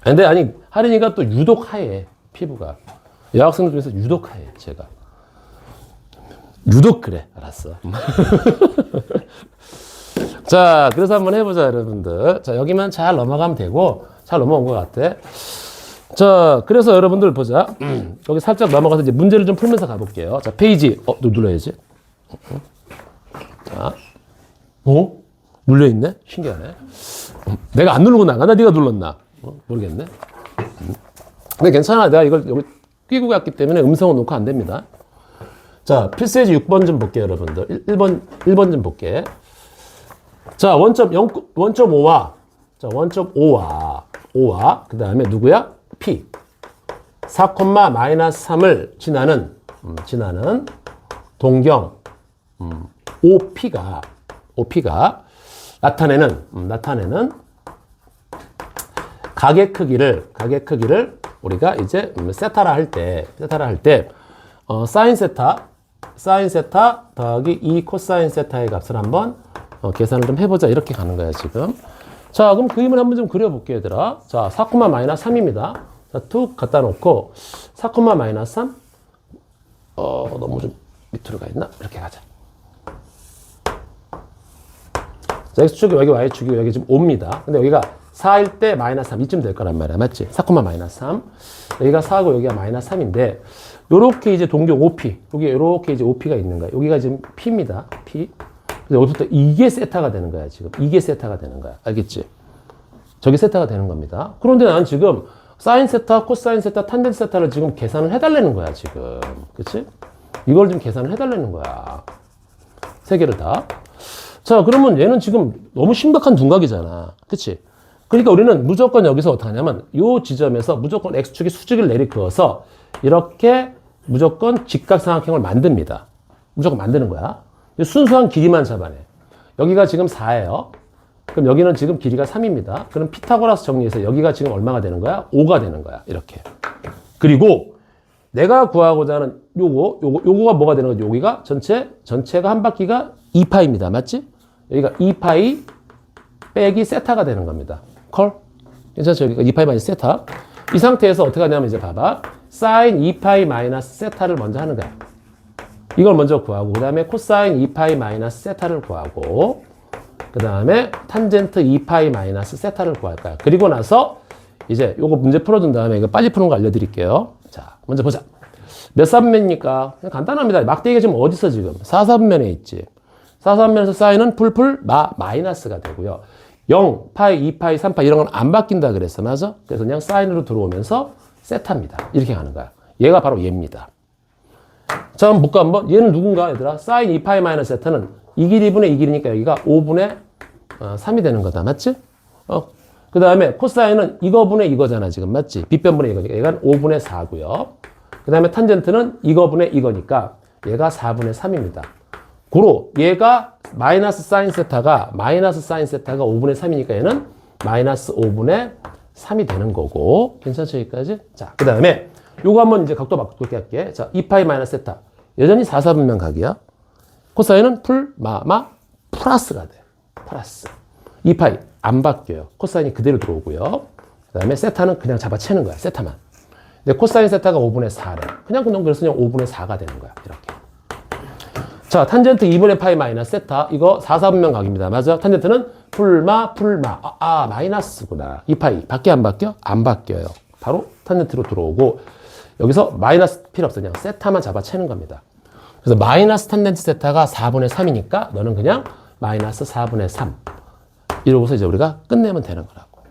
근데 아니, 하린이가 또 유독 하얘, 피부가. 여학생들 중에서 유독 하얘, 제가. 유독 그래. 알았어. 자, 그래서 한번 해보자, 여러분들. 자, 여기만 잘 넘어가면 되고, 잘 넘어온 것 같아. 자, 그래서 여러분들 보자. 여기 살짝 넘어가서 이제 문제를 좀 풀면서 가볼게요. 자, 페이지. 눌러야지. 자. 눌려있네? 신기하네. 내가 안 누르고 나가? 나 네가 눌렀나? 모르겠네. 근데 괜찮아. 내가 이걸 여기 끼고 갔기 때문에 음성은 녹화 안 됩니다. 자, 필수예지 6번 좀 볼게요, 여러분들. 1번 좀 볼게. 자, 원점 5와, 자, 원점 5와, 그 다음에 누구야? P. 4,-3을 지나는 동경, OP가 나타내는 가계 크기를 우리가 이제 세타라 할 때, 사인 세타 더하기 2 코사인 세타의 값을 한번 계산을 좀 해보자. 이렇게 가는 거야, 지금. 자, 그럼 그림을 한번 좀 그려볼게요, 얘들아. 자, 4,-3입니다. 자, 툭 갖다 놓고, 4,-3. 너무 좀 밑으로 가 있나? 이렇게 가자. 자, X축이 여기, Y축이 여기 지금 5입니다. 근데 여기가 4일 때 -3, 이쯤 될 거란 말이야. 맞지? 4,-3. 여기가 4고 여기가 -3인데, 요렇게 이제 동경 OP, 여기 요렇게 이제 OP가 있는 거야. 여기가 지금 P입니다. P. 그래서 여기서부터 이게 세타가 되는 거야, 지금. 이게 세타가 되는 거야. 알겠지? 저게 세타가 되는 겁니다. 그런데 나는 지금 사인 세타, 코사인 세타, 탄젠트 세타를 지금 계산을 해달라는 거야, 지금. 그치? 이걸 좀 계산을 해달라는 거야. 세 개를 다. 자, 그러면 얘는 지금 너무 심각한 둔각이잖아. 그치? 그러니까 우리는 무조건 여기서 어떻게 하냐면, 요 지점에서 무조건 X축의 수직을 내리그어서 이렇게 무조건 직각삼각형을 만듭니다. 무조건 만드는 거야. 순수한 길이만 잡아내. 여기가 지금 4예요. 그럼 여기는 지금 길이가 3입니다. 그럼 피타고라스 정리해서 여기가 지금 얼마가 되는 거야? 5가 되는 거야. 이렇게. 그리고 내가 구하고자 하는 요거가 뭐가 되는 거지? 여기가 전체가 한 바퀴가 2파입니다. 맞지? 여기가 2파이 빼기 세타가 되는 겁니다. 컬? 괜찮죠? 여기가 2파이 마이너스 세타. 이 상태에서 어떻게 하냐면 이제 봐봐. 사인 2파이 마이너스 세타를 먼저 하는 거야. 이걸 먼저 구하고, 그 다음에 코사인 2파이 마이너스 세타를 구하고, 그 다음에 탄젠트 2파이 마이너스 세타를 구할 거야. 그리고 나서 이제 요거 문제 풀어준 다음에 이거 빨리 푸는 거 알려드릴게요. 자, 먼저 보자. 몇 사분면입니까? 그냥 간단합니다. 막대기가 지금 어디 있어, 지금? 4사분면에 있지. 4사분면에서 사인은 풀풀 마이너스가 되고요. 0, 파이, 2파이, 3파이 이런 건 안 바뀐다 그랬어. 맞아? 그래서 그냥 사인으로 들어오면서 세타입니다. 이렇게 가는 거야. 얘가 바로 얘입니다. 자, 한번 볼까, 한번? 얘는 누군가, 얘들아? 사인 2파이 마이너스 세타는 이 길이분의 이 길이니까 여기가 5분의 3이 되는 거다. 맞지? 그 다음에 코사인은 이거분의 이거잖아, 지금. 맞지? 빗변분의 이거니까. 얘가 5분의 4고요. 그 다음에 탄젠트는 이거분의 이거니까 얘가 4분의 3입니다. 고로 얘가 마이너스 사인 세타가 5분의 3이니까 얘는 마이너스 5분의 3이 되는 거고. 괜찮죠, 여기까지? 자, 그 다음에 요거 한번 이제 각도 바꾸게 할게. 자, 2파이 마이너스 세타. 여전히 4사분면 각이야. 코사인은 플러스가 돼. 플러스. 2파이 안 바뀌어요. 코사인이 그대로 들어오고요. 그 다음에 세타는 그냥 잡아채는 거야. 세타만. 근데 코사인 세타가 5분의 4래. 그냥 그래서 그냥 5분의 4가 되는 거야. 이렇게. 자, 탄젠트 2분의 파이 마이너스 세타. 이거 4사분면 각입니다. 맞아? 탄젠트는 마이너스구나. 2파이. 밖에 안 바뀌어? 안 바뀌어요. 바로 탄젠트로 들어오고, 여기서 마이너스 필요 없어. 그냥 세타만 잡아채는 겁니다. 그래서 마이너스 탄젠트 세타가 4분의 3이니까 너는 그냥 마이너스 4분의 3. 이러고서 이제 우리가 끝내면 되는 거라고.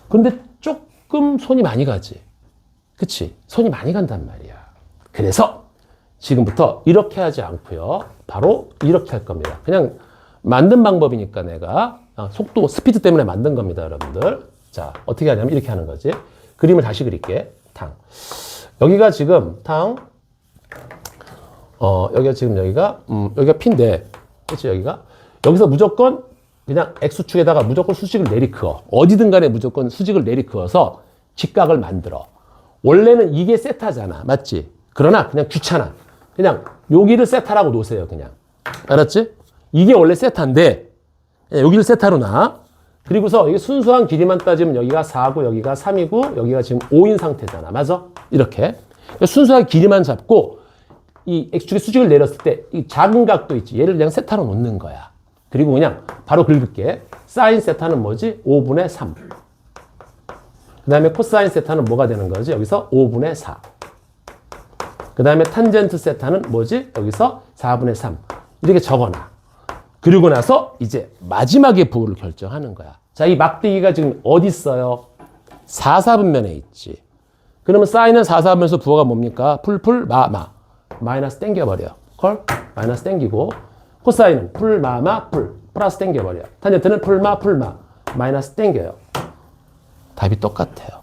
그런데 조금 손이 많이 가지. 그치? 손이 많이 간단 말이야. 그래서 지금부터 이렇게 하지 않고요. 바로 이렇게 할 겁니다. 그냥 만든 방법이니까 내가 속도, 스피드 때문에 만든 겁니다, 여러분들. 자, 어떻게 하냐면 이렇게 하는 거지. 그림을 다시 그릴게. 탕. 여기가 지금 탕. 여기가 지금 여기가 P인데, 그렇지, 여기서 무조건 그냥 X축에다가 무조건 수직을 내리그어. 어디든 간에 무조건 수직을 내리그어서 직각을 만들어. 원래는 이게 세타잖아. 맞지? 그러나 그냥 귀찮아. 그냥 여기를 세타라고 놓으세요, 그냥. 알았지? 이게 원래 세타인데, 여기를 세타로 놔. 그리고서 이게 순수한 길이만 따지면 여기가 4고 여기가 3이고 여기가 지금 5인 상태잖아. 맞아? 이렇게. 그러니까 순수한 길이만 잡고 이 X축의 수직을 내렸을 때 이 작은 각도 있지. 얘를 그냥 세타로 놓는 거야. 그리고 그냥 바로 긁을게. 사인 세타는 뭐지? 5분의 3. 그 다음에 코사인 세타는 뭐가 되는 거지? 여기서 5분의 4. 그 다음에 탄젠트 세타는 뭐지? 여기서 4분의 3. 이렇게 적어놔. 그리고 나서 이제 마지막에 부호를 결정하는 거야. 자, 이 막대기가 지금 어디 있어요? 4, 4분면에 있지. 그러면 사인은 4, 4분면에서 부호가 뭡니까? 풀, 마. 마이너스 땡겨버려. 콜? 마이너스 땡기고. 코사인은 풀, 마, 풀. 플러스 땡겨버려. 탄젠트는 풀, 마. 마이너스 땡겨요. 답이 똑같아요.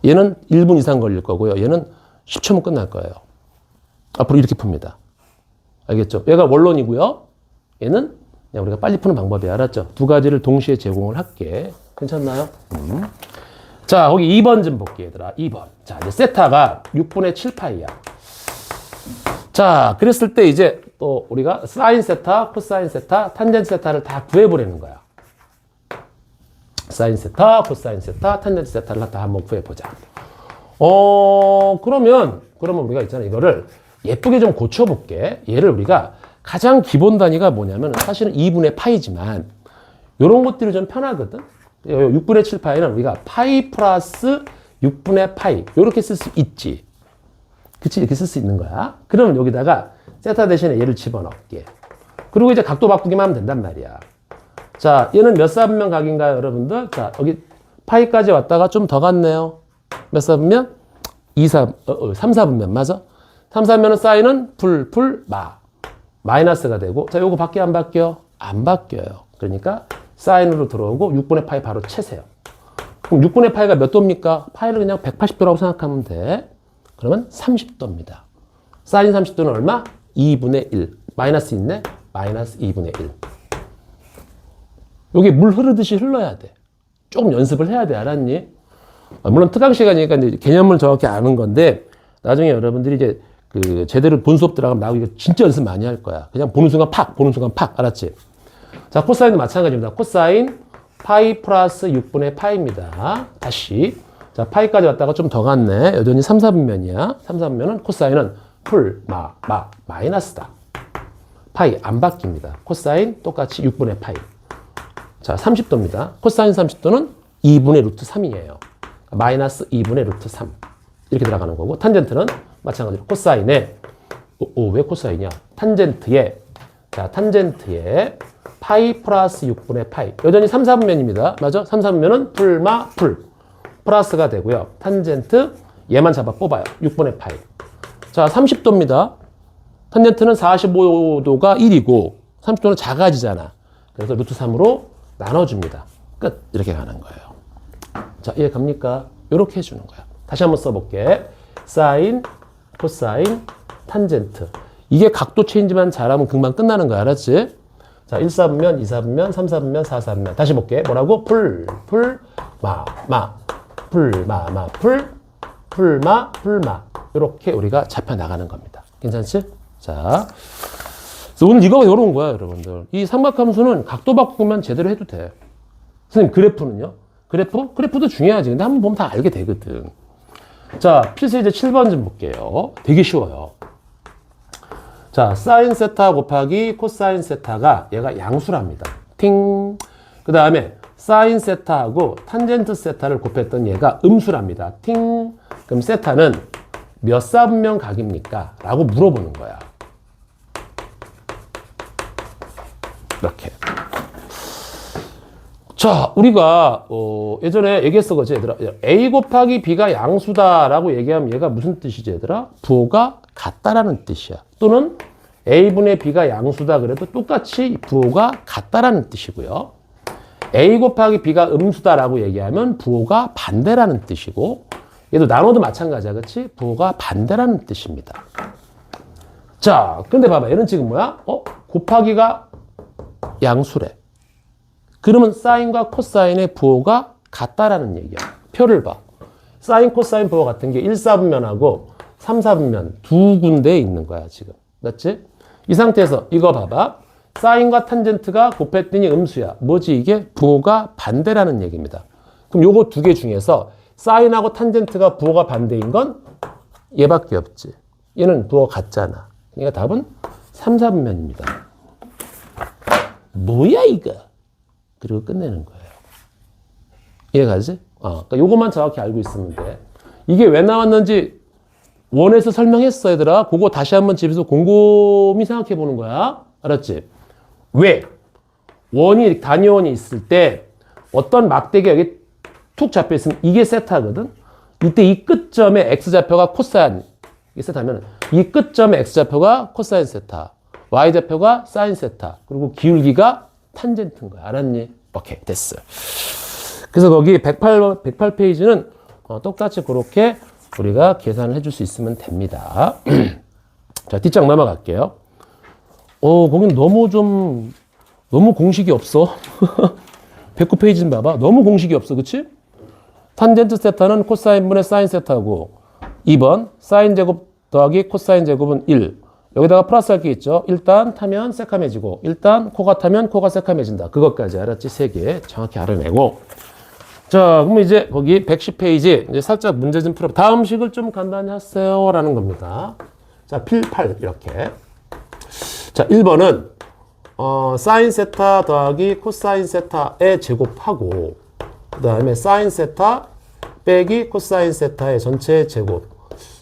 얘는 1분 이상 걸릴 거고요. 얘는 10초면 끝날 거예요. 앞으로 이렇게 풉니다. 알겠죠? 얘가 원론이고요. 얘는 그냥 우리가 빨리 푸는 방법이 알았죠? 두 가지를 동시에 제공을 할게. 괜찮나요? 자, 거기 2번 좀 볼게, 얘들아. 2번. 자, 이제 세타가 6분의 7파이야. 자, 그랬을 때 이제 또 우리가 사인 세타, 코사인 세타, 탄젠트 세타를 다 구해보려는 거야. 사인 세타, 코사인 세타, 탄젠트 세타를 다 한번 구해보자. 그러면 우리가 있잖아. 이거를 예쁘게 좀 고쳐볼게. 얘를 우리가 가장 기본 단위가 뭐냐면 사실은 2분의 파이지만 이런 것들이 좀 편하거든. 6분의 7파이는 우리가 파이 플러스 6분의 파이 이렇게 쓸 수 있지. 그치? 이렇게 쓸 수 있는 거야. 그러면 여기다가 세타 대신에 얘를 집어넣을게. 그리고 이제 각도 바꾸기만 하면 된단 말이야. 자, 얘는 몇 사분면 각인가요, 여러분들? 자, 여기 파이까지 왔다가 좀 더 갔네요. 몇 사분면? 3, 4분면, 맞아? 3, 4분면은 사인은 풀, 마이너스가 되고, 자, 요거 바뀌어, 안 바뀌어? 안 바뀌어요. 그러니까 사인으로 들어오고 6분의 파이 바로 채세요. 그럼 6분의 파이가 몇 도입니까? 파이를 그냥 180도라고 생각하면 돼. 그러면 30도입니다. 사인 30도는 얼마? 2분의 1. 마이너스 있네? 마이너스 2분의 1. 여기 물 흐르듯이 흘러야 돼. 조금 연습을 해야 돼. 알았니? 물론 특강 시간이니까 이제 개념을 정확히 아는 건데 나중에 여러분들이 이제 그 제대로 본 수업 들어가면 나오고 이거 진짜 연습 많이 할 거야. 그냥 보는 순간 팍, 보는 순간 팍. 알았지? 자, 코사인도 마찬가지입니다. 코사인 파이 플러스 6분의 파이입니다. 다시. 자, 파이까지 왔다가 좀 더 갔네. 여전히 3, 4분면이야. 3, 4분면은 코사인은 풀, 마이너스다. 파이 안 바뀝니다. 코사인 똑같이 6분의 파이. 자, 30도입니다. 코사인 30도는 2분의 루트 3이에요. 마이너스 2분의 루트 3. 이렇게 들어가는 거고, 탄젠트는 마찬가지로 코사인에, 왜 코사인이야? 탄젠트에 파이 플러스 6분의 파이. 여전히 3, 4분면입니다. 맞아? 3, 4분면은 풀. 플러스가 되고요. 탄젠트, 얘만 잡아 뽑아요. 6분의 파이. 자, 30도입니다. 탄젠트는 45도가 1이고, 30도는 작아지잖아. 그래서 루트 3으로 나눠줍니다. 끝. 이렇게 가는 거예요. 자, 이해 갑니까? 이렇게 해주는 거야. 다시 한번 써볼게. 사인, 코사인, 탄젠트. 이게 각도 체인지만 잘하면 금방 끝나는 거야. 알았지? 자, 1, 4분면, 2, 4분면, 3, 4분면, 4, 4분면. 다시 볼게. 뭐라고? 풀, 마. 이렇게 우리가 잡혀 나가는 겁니다. 괜찮지? 자. 그래서 오늘 이거가 요런 거야, 여러분들. 이 삼각함수는 각도 바꾸면 제대로 해도 돼. 선생님, 그래프는요? 그래프도 중요하지. 근데 한번 보면 다 알게 되거든. 자, 필수 이제 7번 좀 볼게요. 되게 쉬워요. 자, 사인 세타 곱하기 코사인 세타가 얘가 양수랍니다. 팅. 그 다음에 사인 세타하고 탄젠트 세타를 곱했던 얘가 음수랍니다. 팅. 그럼 세타는 몇 사분면 각입니까? 라고 물어보는 거야. 이렇게. 자, 우리가 예전에 얘기했어, 그치, 얘들아? A 곱하기 B가 양수다라고 얘기하면 얘가 무슨 뜻이지, 얘들아? 부호가 같다라는 뜻이야. 또는 A분의 B가 양수다 그래도 똑같이 부호가 같다라는 뜻이고요. A 곱하기 B가 음수다라고 얘기하면 부호가 반대라는 뜻이고 얘도 나눠도 마찬가지야. 그렇지? 부호가 반대라는 뜻입니다. 자, 근데 봐봐. 얘는 지금 뭐야? 곱하기가 양수래. 그러면 사인과 코사인의 부호가 같다라는 얘기야. 표를 봐. 사인, 코사인 부호 같은 게 1, 4분면하고 3, 4분면 두 군데에 있는 거야, 지금. 맞지? 이 상태에서 이거 봐봐. 사인과 탄젠트가 곱했더니 음수야. 뭐지 이게? 부호가 반대라는 얘기입니다. 그럼 요거 두 개 중에서 사인하고 탄젠트가 부호가 반대인 건 얘밖에 없지. 얘는 부호 같잖아. 그러니까 답은 3, 4분면입니다. 뭐야 이거? 그리고 끝내는 거예요. 이해가지? 그러니까 요것만 정확히 알고 있으면 돼. 이게 왜 나왔는지 원에서 설명했어, 얘들아. 그거 다시 한번 집에서 곰곰이 생각해 보는 거야. 알았지? 왜? 원이, 단위원이 있을 때 어떤 막대기가 여기 툭 잡혀 있으면 이게 세타거든? 이때 이 끝점의 x좌표가 코사인, 이게 세타면 이 끝점의 x좌표가 코사인 세타, y좌표가 사인 세타, 그리고 기울기가 탄젠트인 거야. 알았니? 오케이, 됐어. 그래서 거기 108페이지는 똑같이 그렇게 우리가 계산을 해줄 수 있으면 됩니다. 자, 뒷장 넘어갈게요. 거긴 너무 공식이 없어. 109페이지 좀 봐봐. 너무 공식이 없어. 그치? 탄젠트 세타는 코사인분의 사인 세타고 2번 사인 제곱 더하기 코사인 제곱은 1. 여기다가 플러스 할 게 있죠. 일단 타면 새카매지고 일단 코가 타면 코가 새카매진다. 그것까지 알았지? 3개 정확히 알아내고. 자, 그럼 이제 거기 110페이지 이제 살짝 문제 좀 풀어. 다음 식을 좀 간단히 하세요 라는 겁니다. 자, 필8 이렇게. 자, 1번은 사인 세타 더하기 코사인 세타의 제곱하고 그 다음에 사인 세타 빼기 코사인 세타의 전체 제곱.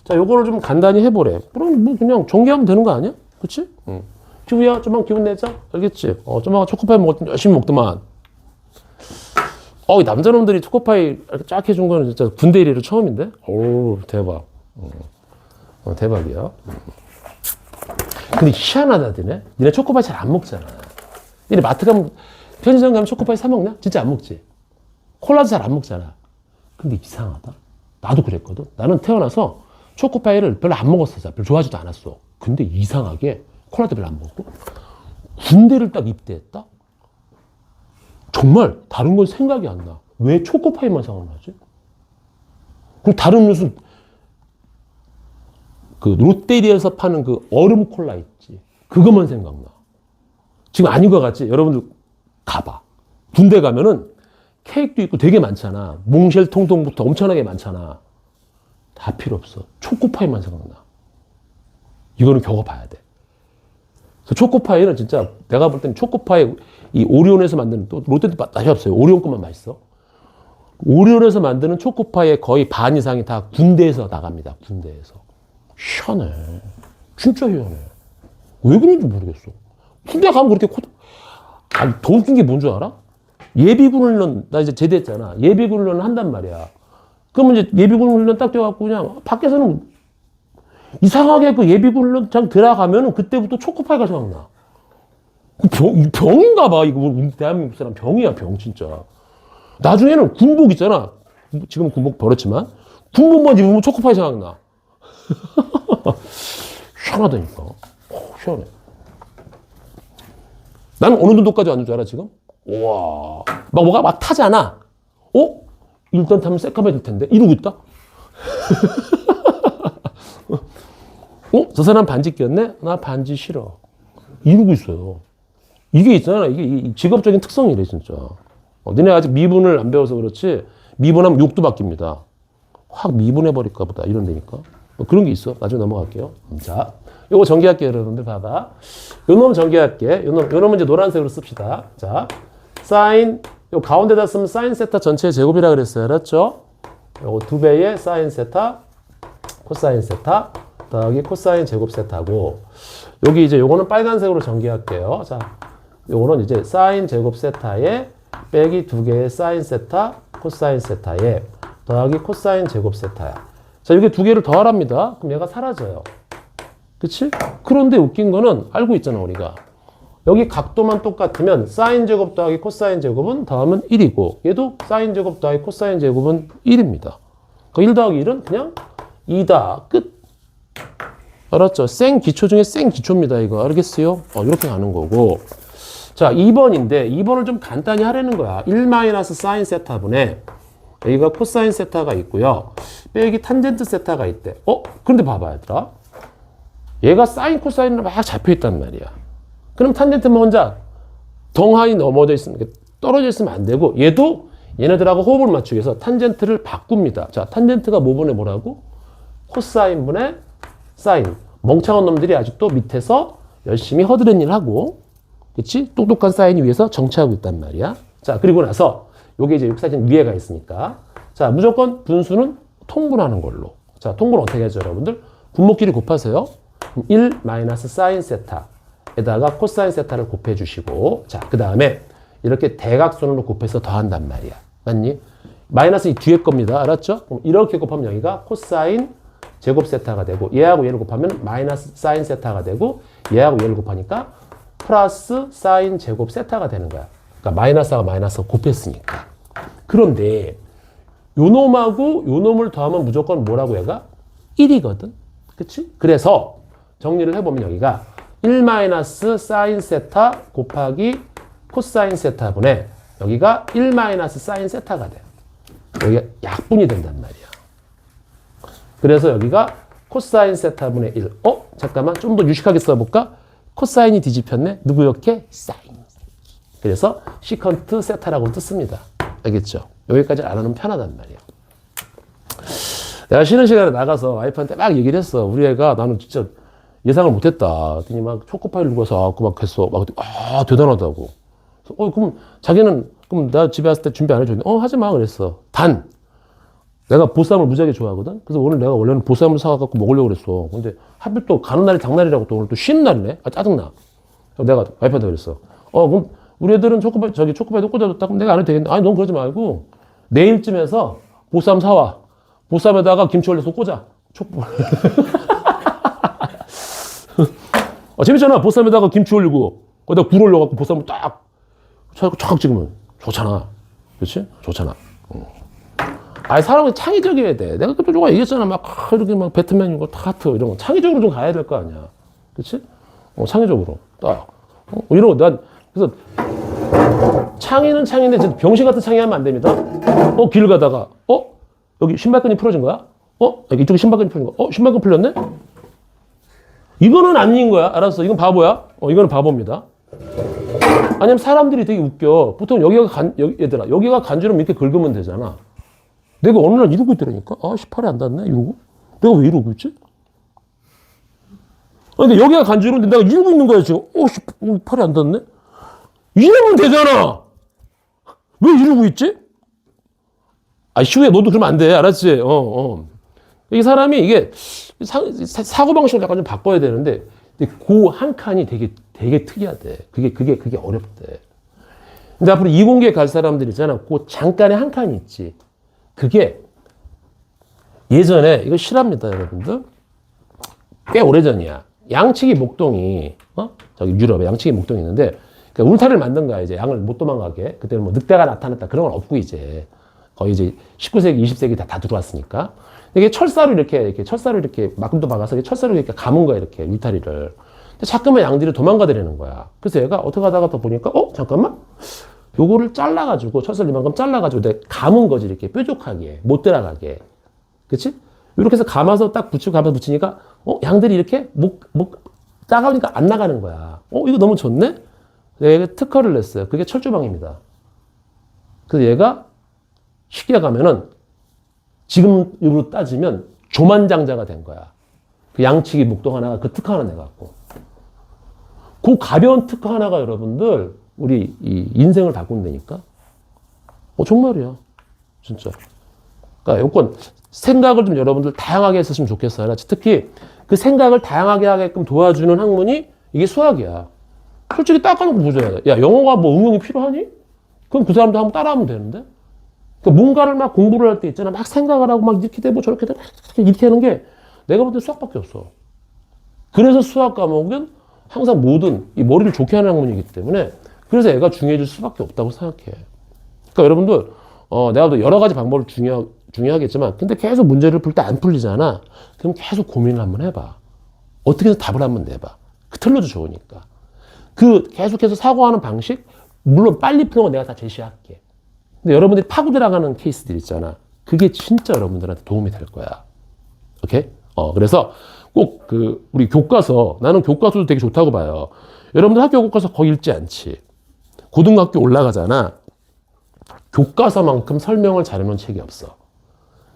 자, 요거를 좀 간단히 해보래. 그럼 뭐 그냥 전개하면 되는 거 아니야? 그치? 응. 기우야, 좀만 기분 내자. 알겠지? 좀만 초코파이 열심히 먹더만. 이 남자놈들이 초코파이 이렇게 쫙 해준 거는 진짜 군대 일이로 처음인데? 오, 대박. 대박이야. 근데 희한하다, 니네 초코파이 잘 안 먹잖아. 니네 마트 가면, 편의점 가면 초코파이 사 먹냐? 진짜 안 먹지. 콜라도 잘 안 먹잖아. 근데 이상하다. 나도 그랬거든. 나는 태어나서 초코파이를 별로 안 먹었어. 별로 좋아하지도 않았어. 근데 이상하게 콜라도 별로 안 먹고 군대를 딱 입대했다? 정말 다른 건 생각이 안 나. 왜 초코파이만 생각나지? 그럼 다른 무슨 그 롯데리아에서 파는 그 얼음 콜라 있지. 그것만 생각나. 지금 아닌 것 같지? 여러분들 가봐. 군대 가면은 케이크도 있고 되게 많잖아. 몽쉘 통통부터 엄청나게 많잖아. 다 필요 없어. 초코파이만 생각나. 이거는 겪어봐야 돼. 그래서 초코파이는 진짜 내가 볼 때는 초코파이 이 오리온에서 만드는 또 롯데도 맛이 없어요. 오리온 것만 맛있어. 오리온에서 만드는 초코파이의 거의 반 이상이 다 군대에서 나갑니다. 군대에서. 희한해. 진짜 희한해. 왜 그런지 모르겠어. 군대 가면 그렇게 아니, 더 웃긴 게 뭔 줄 알아? 예비군 훈련, 나 이제 제대했잖아. 예비군 훈련을 한단 말이야. 그러면 이제 예비군 훈련 딱 돼갖고 그냥 밖에서는 이상하게 그 예비군 훈련장 들어가면은 그때부터 초코파이가 생각나. 병인가 봐. 이거 대한민국 사람 병이야, 병, 진짜. 나중에는 군복 있잖아. 지금 군복 버렸지만. 군복만 입으면 초코파이 생각나. 희한하다니까. 희한해. 나는 어느 정도까지 왔는 줄 알아, 지금? 우와. 뭐가 막 타잖아. 일단 타면 새까매질 텐데. 이러고 있다? 저 사람 반지 꼈네? 나 반지 싫어. 이러고 있어요. 이게 있잖아. 이게 직업적인 특성이래, 진짜. 너네 아직 미분을 안 배워서 그렇지, 미분하면 욕도 바뀝니다. 확 미분해버릴까 보다. 이런 데니까. 그런 게 있어. 나중에 넘어갈게요. 자, 요거 전개할게요, 여러분들. 봐봐. 요 놈 전개할게. 요 놈은 이제 노란색으로 씁시다. 자, 사인, 요 가운데다 쓰면 사인 세타 전체의 제곱이라 그랬어요. 알았죠? 요거 2배의 사인 세타, 코사인 세타, 더하기 코사인 제곱 세타고, 여기 이제 요거는 빨간색으로 전개할게요. 자, 요거는 이제 사인 제곱 세타에 빼기 2개의 사인 세타, 코사인 세타에 더하기 코사인 제곱 세타야. 자, 이게 2개를 더하랍니다. 그럼 얘가 사라져요. 그치? 그런데 웃긴 거는 알고 있잖아, 우리가. 여기 각도만 똑같으면 사인 제곱 더하기 코사인 제곱은 더하면 1이고 얘도 사인 제곱 더하기 코사인 제곱은 1입니다. 그 1 더하기 1은 그냥 2다. 끝. 알았죠? 생 기초 중에 생 기초입니다. 이거 알겠어요? 이렇게 가는 거고. 자, 2번인데 2번을 좀 간단히 하려는 거야. 1 마이너스 사인 세타분에 여기가 코사인 세타가 있고요. 빼기 탄젠트 세타가 있대. 그런데 봐봐, 얘들아. 얘가 사인 코사인으로 막 잡혀 있단 말이야. 그럼 탄젠트만 혼자 덩하니 넘어져 있으면, 떨어져 있으면 안 되고, 얘도 얘네들하고 호흡을 맞추기 위해서 탄젠트를 바꿉니다. 자, 탄젠트가 뭐분의 뭐라고? 코사인분의 사인. 멍청한 놈들이 아직도 밑에서 열심히 허드렛 일 하고, 그치? 똑똑한 사인이 위에서 정치하고 있단 말이야. 자, 그리고 나서, 요게 이제 육사진 위에가 있으니까. 자, 무조건 분수는 통분하는 걸로. 자, 통분 어떻게 하죠, 여러분들? 분모끼리 곱하세요. 1 마이너스 사인 세타에다가 코사인 세타를 곱해주시고, 자, 그 다음에 이렇게 대각선으로 곱해서 더한단 말이야. 맞니? 마이너스 이 뒤에 겁니다. 알았죠? 그럼 이렇게 곱하면 여기가 코사인 제곱 세타가 되고, 얘하고 얘를 곱하면 마이너스 사인 세타가 되고, 얘하고 얘를 곱하니까 플러스 사인 제곱 세타가 되는 거야. 그러니까 마이너스하고 마이너스 곱했으니까. 그런데 요 놈하고 요 놈을 더하면 무조건 뭐라고 얘가? 1이거든. 그치? 그래서 정리를 해보면 여기가 1 마이너스 사인 세타 곱하기 코사인 세타분의 여기가 1 마이너스 사인 세타가 돼. 여기가 약분이 된단 말이야. 그래서 여기가 코사인 세타분의 1. 잠깐만 좀 더 유식하게 써볼까? 코사인이 뒤집혔네. 누구 이렇게? 사인. 그래서 시컨트 세타라고 뜻습니다. 알겠죠? 여기까지 알아놓으면 편하단 말이야. 내가 쉬는 시간에 나가서 와이프한테 막 얘기를 했어. 우리 애가 나는 진짜 예상을 못했다. 그랬더니 막 초코파이를 누가서 막 했어. 막 대단하다고. 그래서, 그럼 자기는 그럼 나 집에 왔을 때 준비 안 해줬는데 하지 마 그랬어. 단 내가 보쌈을 무지하게 좋아하거든. 그래서 오늘 내가 원래는 보쌈을 사갖고 먹으려고 그랬어. 근데 하필 또 가는 날이 장날이라고 또 오늘 또 쉬는 날이네. 짜증나. 내가 와이프한테 그랬어. 그럼 우리 애들은 초코파이도 꽂아줬다. 그럼 내가 안 해도 되겠네. 아니, 넌 그러지 말고 내일쯤 해서 보쌈 사와. 보쌈에다가 김치 올려서 꽂아. 재밌잖아. 보쌈에다가 김치 올리고 거기다 굴 올려갖고 보쌈을 딱 촥 찍으면 좋잖아. 그렇지? 좋잖아. 아니, 사람은 창의적이어야 돼. 내가 그때 조금 얘기했잖아. 막 이렇게 막 배트맨 이거 하트 이런 거 창의적으로 좀 가야 될 거 아니야. 그렇지? 창의적으로 딱 이런 거 난 그래서 창의는 창의인데 진짜 병신 같은 창의하면 안 됩니다. 길 가다가 여기 신발끈이 풀어진 거야? 여기 이쪽에 신발끈이 풀어진 거야? 신발끈 풀렸네? 이거는 아닌 거야. 알았어. 이건 바보야. 이거는 바보입니다. 아니면 사람들이 되게 웃겨. 보통 얘들아, 여기가 간주름 이렇게 긁으면 되잖아. 내가 어느 날 이러고 있더라니까? 18에 안 닿네? 이러고? 내가 왜 이러고 있지? 근데 여기가 간주름인데 내가 이러고 있는 거야, 지금. 18에 안 닿네? 이러면 되잖아! 왜 이러고 있지? 슈야, 너도 그러면 안 돼. 알았지? 이 사람이 이게 사고방식을 약간 좀 바꿔야 되는데, 그 한 칸이 되게 특이하대. 그게 어렵대. 근데 앞으로 이공계 갈 사람들 있잖아. 그 잠깐의 한 칸이 있지. 그게 예전에, 이거 실합니다, 여러분들. 꽤 오래전이야. 양치기 목동이, 저기 유럽에 양치기 목동이 있는데, 그러니까 울타리를 만든 거야, 이제. 양을 못 도망가게. 그때는 뭐 늑대가 나타났다. 그런 건 없고, 이제. 거의 이제 19세기, 20세기 다 들어왔으니까. 이게 철사로 이렇게 막금도 박아서 철사로 이렇게 감은 거야, 이렇게 울타리를. 근데 자꾸만 양들이 도망가더라는 거야. 그래서 얘가 어떻게 하다가 더 보니까, 잠깐만. 요거를 잘라가지고, 철사를 이만큼 잘라가지고 내가 감은 거지, 이렇게 뾰족하게. 못 들어가게. 그치? 이렇게 해서 감아서 딱 감아서 붙이니까, 양들이 이렇게 따가우니까 안 나가는 거야. 이거 너무 좋네? 내가 특허를 냈어요. 그게 철조망입니다. 그래서 얘가 쉽게 가면은 지금으로 따지면 조만장자가 된 거야. 그 양치기 목동 하나가 그 특허 하나 내갖고. 그 가벼운 특허 하나가 여러분들 우리 이 인생을 바꾼다니까. 정말이야. 진짜. 그러니까 요건 생각을 좀 여러분들 다양하게 했으면 좋겠어요. 특히 그 생각을 다양하게 하게끔 도와주는 학문이 이게 수학이야. 솔직히 닦아놓고 보자. 야, 영어가 뭐 응용이 필요하니? 그럼 그 사람도 한번 따라하면 되는데? 그러니까 뭔가를 막 공부를 할 때 있잖아. 막 생각을 하고 막 이렇게 되고 저렇게 되고 이렇게 하는 게 내가 볼 때 수학밖에 없어. 그래서 수학 과목은 항상 모든 이 머리를 좋게 하는 학문이기 때문에 그래서 애가 중요해질 수밖에 없다고 생각해. 그러니까 여러분들 내가 또 여러 가지 방법을 중요하겠지만 근데 계속 문제를 풀 때 안 풀리잖아. 그럼 계속 고민을 한번 해봐. 어떻게 해서 답을 한번 내봐. 그 틀려도 좋으니까. 그 계속해서 사고하는 방식 물론 빨리 푸는 건 내가 다 제시할게. 근데 여러분들이 파고 들어가는 케이스들 있잖아. 그게 진짜 여러분들한테 도움이 될 거야. 오케이? 그래서 꼭 우리 교과서, 나는 교과서도 되게 좋다고 봐요. 여러분들 학교 교과서 거의 읽지 않지. 고등학교 올라가잖아. 교과서만큼 설명을 잘해놓은 책이 없어.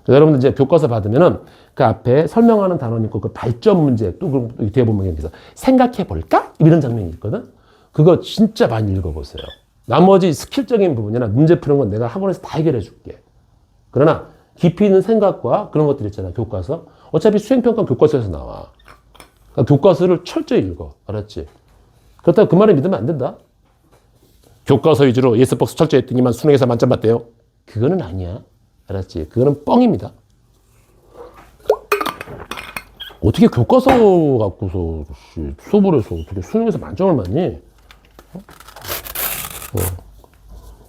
여러분들 이제 교과서 받으면은 그 앞에 설명하는 단원이 있고 그 발전 문제 또 뒤에 보면 여기서 생각해 볼까? 이런 장면이 있거든. 그거 진짜 많이 읽어보세요. 나머지 스킬적인 부분이나 문제 푸는 건 내가 학원에서 다 해결해 줄게. 그러나 깊이 있는 생각과 그런 것들 있잖아. 교과서. 어차피 수행평가 교과서에서 나와. 그러니까 교과서를 철저히 읽어. 알았지? 그렇다고 그 말을 믿으면 안 된다. 교과서 위주로 예스박스 철저히 했더니만 수능에서 만점 받대요. 그거는 아니야. 알았지? 그거는 뻥입니다. 어떻게 교과서 갖고서 수업을 해서 어떻게 수능에서 만점을 맞니?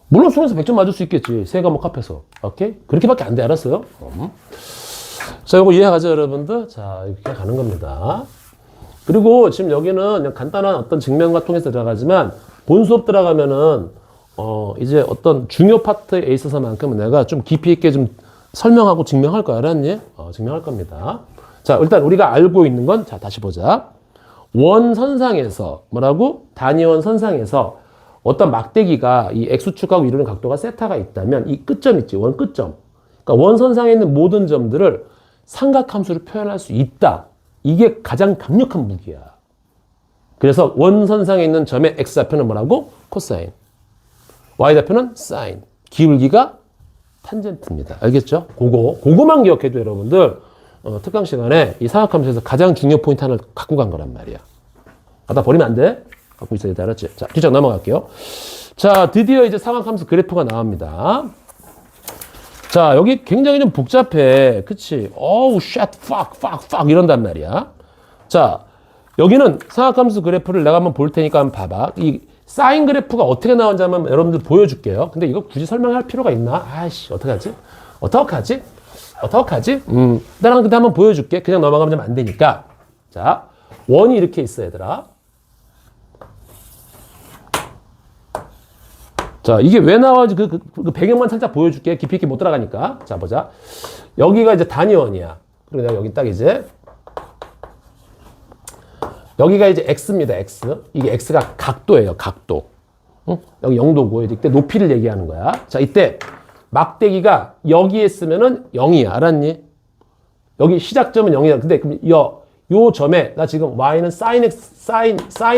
물론 수능에서 100점 맞을 수 있겠지. 세 과목 합해서. 오케이? 그렇게밖에 안 돼. 알았어요? 자, 이거 이해하죠, 여러분들? 자, 이렇게 가는 겁니다. 그리고 지금 여기는 그냥 간단한 어떤 증명과 통해서 들어가지만 본 수업 들어가면은 이제 어떤 중요 파트에 있어서만큼은 내가 좀 깊이 있게 좀 설명하고 증명할 거야. 알았니? 증명할 겁니다. 자, 일단 우리가 알고 있는 건, 자, 다시 보자. 원선상에서, 뭐라고? 단위원 선상에서 어떤 막대기가 이 X축하고 이루는 각도가 세타가 있다면 이 끝점 있지, 원 끝점. 그러니까 원선상에 있는 모든 점들을 삼각함수로 표현할 수 있다. 이게 가장 강력한 무기야. 그래서 원선상에 있는 점의 X좌표는 뭐라고? 코사인. Y좌표는 사인. 기울기가 탄젠트입니다. 알겠죠? 그거만 기억해도 여러분들 특강 시간에 이 삼각함수에서 가장 중요 포인트 하나를 갖고 간 거란 말이야. 갖다 버리면 안 돼. 갖고 있어야 돼. 알았지? 자, 뒤쪽 넘어갈게요. 자, 드디어 이제 삼각함수 그래프가 나옵니다. 자, 여기 굉장히 좀 복잡해. 그치? 어우, 샷, 팍 이런단 말이야. 자, 여기는 삼각함수 그래프를 내가 한번 볼 테니까 한번 봐봐. 이 사인 그래프가 어떻게 나오는지 한번 여러분들 보여줄게요. 근데 이거 굳이 설명할 필요가 있나? 아이씨, 어떡하지? 나랑 근데 한번 보여줄게. 그냥 넘어가면 안 되니까. 자, 원이 이렇게 있어, 얘들아. 자, 이게 왜 나와지? 그 배경만 살짝 보여줄게. 깊이 있게 못 들어가니까. 자, 보자. 여기가 이제 단위원이야. 그리고 내가 여기 딱 이제 여기가 이제 x입니다. x. 이게 x가 각도예요. 각도. 응? 여기 0도고 이때 높이를 얘기하는 거야. 자, 이때 막대기가 여기에 쓰면은 0이야. 알았니? 여기 시작점은 0이야. 근데 그럼 요 점에 나 지금 y는 sin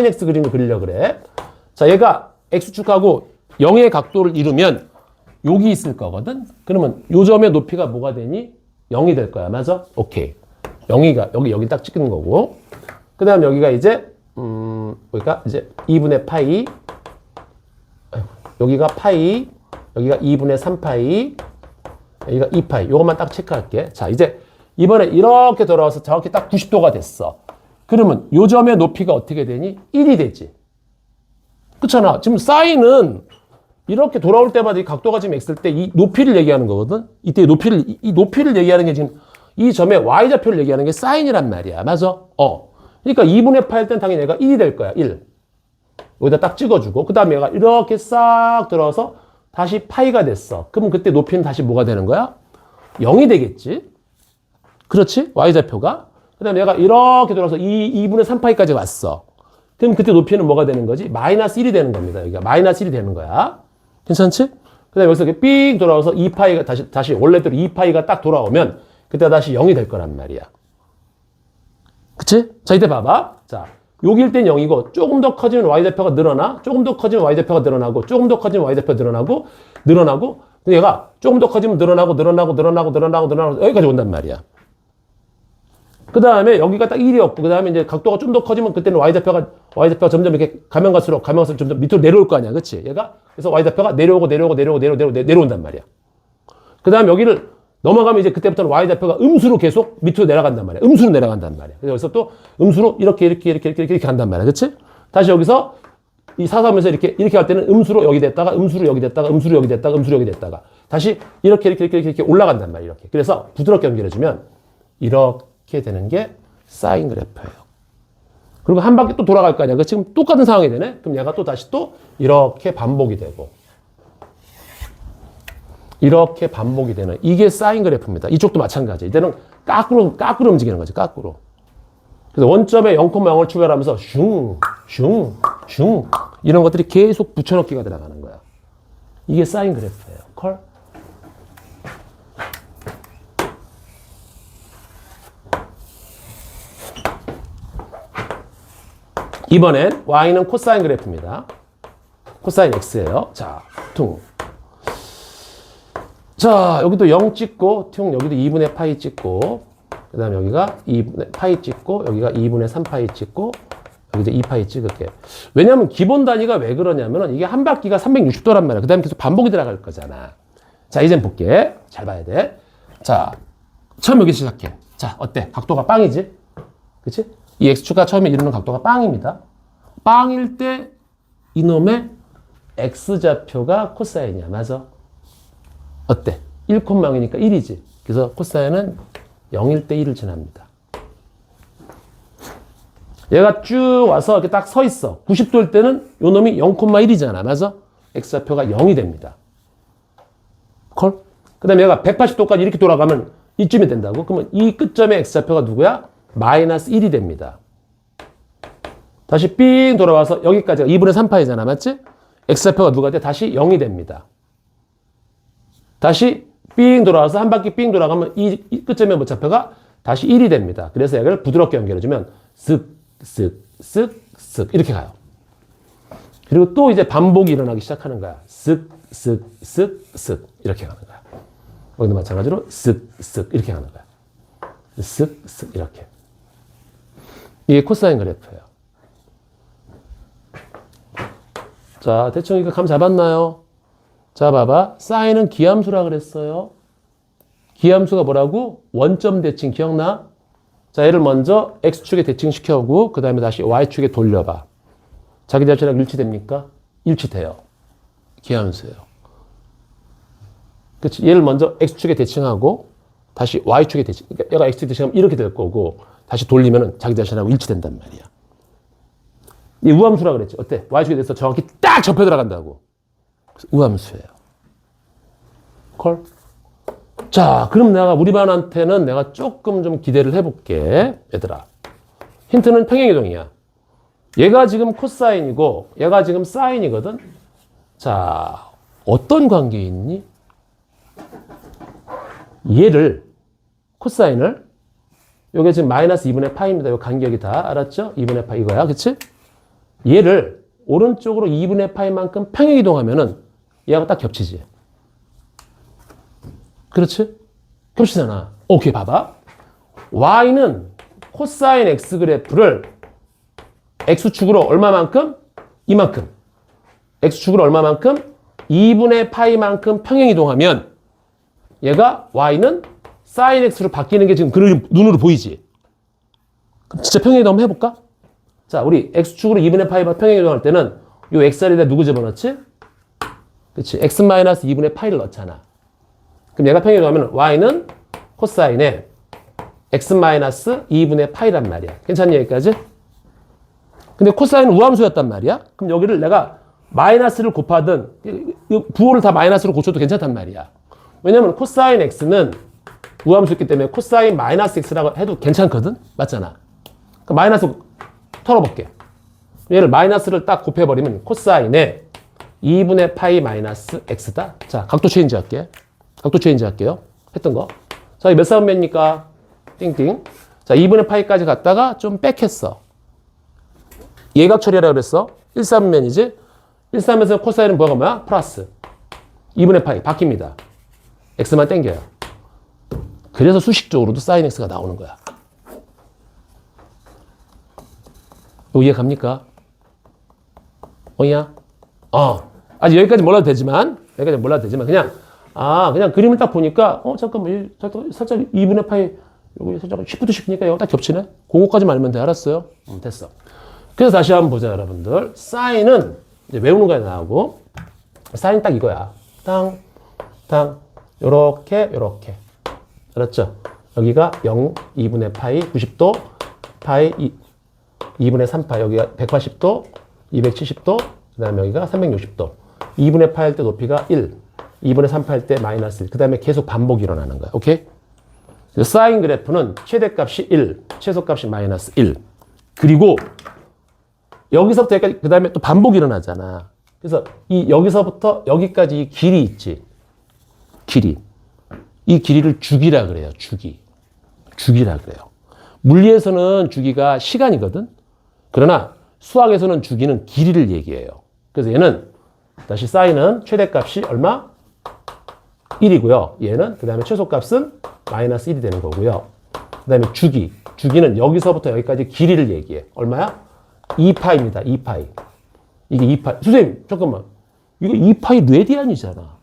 x 그림을 그리려고 그래. 자, 얘가 x축하고 0의 각도를 이루면 여기 있을 거거든. 그러면 요 점의 높이가 뭐가 되니? 0이 될 거야. 맞아? 오케이. 0이가 여기 딱 찍는 거고. 그다음 여기가 이제 여기가 이제 2분의 파이. 여기가 파이. 여기가 2분의 3파이. 여기가 2파이. 요것만 딱 체크할게. 자, 이제 이번에 이렇게 돌아와서 정확히 딱 90도가 됐어. 그러면 요 점의 높이가 어떻게 되니? 1이 되지. 그렇잖아. 지금 사인은 이렇게 돌아올 때마다 이 각도가 지금 x일 때 이 높이를 얘기하는 거거든. 이때 이 높이를 얘기하는 게 지금 이 점의 y좌표를 얘기하는 게 사인이란 말이야. 맞아? 그러니까 2분의 파일 땐 당연히 얘가 1이 될 거야. 1. 여기다 딱 찍어주고 그 다음에 얘가 이렇게 싹 들어와서 다시 파이가 됐어. 그러면 그때 높이는 다시 뭐가 되는 거야? 0이 되겠지. 그렇지? y좌표가. 그 다음에 얘가 이렇게 돌아서 2분의 3파이까지 왔어. 그럼 그때 높이는 뭐가 되는 거지? 마이너스 1이 되는 겁니다. 여기가 마이너스 1이 되는 거야. 괜찮지? 그 다음에 여기서 이렇게 삑 돌아와서 2파이가 다시 원래대로 2파이가 딱 돌아오면 그때 다시 0이 될 거란 말이야. 그치? 자, 이때 봐봐. 자, 여기일 땐 0이고 조금 더 커지면 y좌표가 늘어나. 조금 더 커지면 y좌표가 늘어나고 조금 더 커지면 y좌표가 늘어나고 근데 얘가 조금 더 커지면 늘어나고 여기까지 온단 말이야. 그 다음에 여기가 딱 1이었고 그 다음에 이제 각도가 좀 더 커지면 그때는 y좌표가 점점 이렇게 가면 갈수록 점점 밑으로 내려올 거 아니야. 그치? 얘가 그래서 y좌표가 내려온단 말이야. 그 다음 여기를 넘어가면 이제 그때부터는 y좌표가 음수로 계속 밑으로 내려간단 말이야. 음수로 내려간단 말이야. 그래서 또 음수로 이렇게 간단 말이야. 그치? 다시 여기서 이 사사면서 이렇게 갈 때는 음수로 여기 됐다가 음수로 여기 됐다가 음수로 여기 됐다가 음수로 여기 됐다가 다시 이렇게 올라간단 말이야. 이렇게. 그래서 부드럽게 연결해주면 이렇게 되는 게 사인 그래프예요. 그리고 한 바퀴 또 돌아갈 거 아니야. 그 지금 똑같은 상황이 되네. 그럼 얘가 또 다시 또 이렇게 반복이 되고 이렇게 반복이 되는 이게 사인 그래프입니다. 이쪽도 마찬가지. 이때는 까꾸로 움직이는 거지. 까꾸로. 그래서 원점에 0,0을 추가하면서 슝 이런 것들이 계속 붙여넣기가 들어가는 거야. 이게 사인 그래프예요. 컬? 이번엔 y는 코사인 그래프입니다. 코사인 x예요. 자, 자, 여기도 0 찍고, 여기도 2분의 파이 찍고, 그 다음에 여기가 2분의 파이 찍고, 여기가 2분의 3파이 찍고, 여기 이제 2파이 찍을게. 왜냐면 기본 단위가 왜 그러냐면은 이게 한 바퀴가 360도란 말이야. 그 다음에 계속 반복이 들어갈 거잖아. 자, 이젠 볼게. 잘 봐야 돼. 자, 처음 여기 시작해. 자, 어때? 각도가 빵이지? 그치? 이 x축가 처음에 이루는 각도가 빵입니다. 빵일 때 이놈의 x좌표가 코사인이야. 맞아? 어때? 1,0이니까 1이지. 그래서 코사인은 0일 때 1을 지납니다. 얘가 쭉 와서 이렇게 딱 서 있어. 90도일 때는 요 놈이 0,1이잖아. 맞아? x좌표가 0이 됩니다. 콜? 그 다음에 얘가 180도까지 이렇게 돌아가면 이쯤이 된다고? 그러면 이 끝점의 x좌표가 누구야? 마이너스 1이 됩니다. 다시 삥 돌아와서 여기까지가 2분의 3파이잖아. 맞지? x좌표가 누가 돼? 다시 0이 됩니다. 다시 삥 돌아와서 한 바퀴 삥 돌아가면 이 끝점의 뭐 좌표가 다시 1이 됩니다. 그래서 얘를 부드럽게 연결해주면 쓱 이렇게 가요. 그리고 또 이제 반복이 일어나기 시작하는 거야. 쓱 이렇게 가는 거야. 여기도 마찬가지로 쓱 이렇게 가는 거야. 쓱 이렇게. 이게 코사인 그래프예요. 자, 대충 이거 감 잡았나요? 자, 봐봐. 사인은 기함수라 그랬어요. 기함수가 뭐라고? 원점 대칭 기억나? 자, 얘를 먼저 x축에 대칭시켜오고 그 다음에 다시 y축에 돌려봐. 자기 자체랑 일치됩니까? 일치돼요. 기함수예요. 그치? 얘를 먼저 x축에 대칭하고 다시 y축에 대칭. 그러니까 얘가 x축에 대칭하면 이렇게 될 거고 다시 돌리면 자기 자신하고 일치된단 말이야. 이 우함수라 그랬지. 어때? y축에 대해서 정확히 딱 접해 들어간다고. 우함수예요. 콜? 자, 그럼 우리 반한테는 내가 조금 좀 기대를 해볼게. 얘들아. 힌트는 평행이동이야. 얘가 지금 코사인이고, 얘가 지금 사인이거든? 자, 어떤 관계에 있니? 얘를, 코사인을, 요게 지금 마이너스 2분의 파이입니다. 요 간격이 다. 알았죠? 2분의 파이 이거야. 그치? 얘를 오른쪽으로 2분의 파이만큼 평행이동하면은 얘하고 딱 겹치지. 그렇지? 겹치잖아. 오케이, 봐봐. y는 코사인 x 그래프를 x축으로 얼마만큼? 이만큼. x축으로 얼마만큼? 2분의 파이만큼 평행이동하면 얘가 y는 sin x로 바뀌는 게 지금 눈으로 보이지? 그럼 진짜 평행이동 한번 해볼까? 자, 우리 x축으로 2분의 파이만 평행이동할 때는 요 x자리에다 누구 집어넣지? 그치? x-2분의 파이를 넣잖아. 그럼 얘가 평행이동하면 y는 코사인에 x-2분의 파이란 말이야. 괜찮니 여기까지? 근데 코사인은 우함수였단 말이야. 그럼 여기를 내가 마이너스를 곱하든 부호를 다 마이너스로 고쳐도 괜찮단 말이야. 왜냐면 코사인 x는 우함수였기 때문에 코사인 마이너스 x라고 해도 괜찮거든? 맞잖아. 그럼 마이너스 털어볼게. 얘를 마이너스를 딱 곱해버리면 코사인에 2분의 파이 마이너스 x다. 자, 각도 체인지 할게. 각도 체인지 할게요. 했던 거. 자, 몇 사분면입니까? 띵띵. 자, 2분의 파이까지 갔다가 좀 빽했어. 예각 처리하라고 그랬어. 1사분면이지? 1사분면에서 코사인은 뭐야? 플러스. 2분의 파이 바뀝니다. x만 땡겨요. 그래서 수식적으로도 사인 x가 나오는 거야. 이거 이해 갑니까? 어이야? 아직 여기까지 몰라도 되지만 그냥 아, 그냥 그림을 딱 보니까, 잠깐만, 살짝 2분의 파이, 여기 살짝 시프트 시키니까 여기 딱 겹치네? 그거까지만 알면 돼. 알았어요? 됐어. 그래서 다시 한번 보자, 여러분들. 사인은 이제 외우는 거에 나오고, 사인 딱 이거야. 요렇게. 알았죠? 여기가 0, 2분의 파이, 90도, 파이, 2분의 3파이, 여기가 180도, 270도, 그 다음에 여기가 360도. 2분의 파이 할 때 높이가 1, 2분의 3파이 할 때 마이너스 1. 그 다음에 계속 반복이 일어나는 거야. 오케이? 사인 그래프는 최대값이 1, 최소값이 마이너스 1. 그리고 여기서부터 여기까지, 그 다음에 또 반복이 일어나잖아. 그래서 여기서부터 여기까지 이 길이 있지. 길이. 이 길이를 주기라 그래요. 주기라 그래요. 물리에서는 주기가 시간이거든. 그러나 수학에서는 주기는 길이를 얘기해요. 그래서 얘는 다시 사인은 최대값이 얼마? 1이고요. 얘는 그 다음에 최소값은 마이너스 1이 되는 거고요. 그 다음에 주기는 여기서부터 여기까지 길이를 얘기해. 얼마야? 2파입니다. 2파이. 이게 2파이. 선생님 잠깐만. 이거 2파이 레디안이잖아.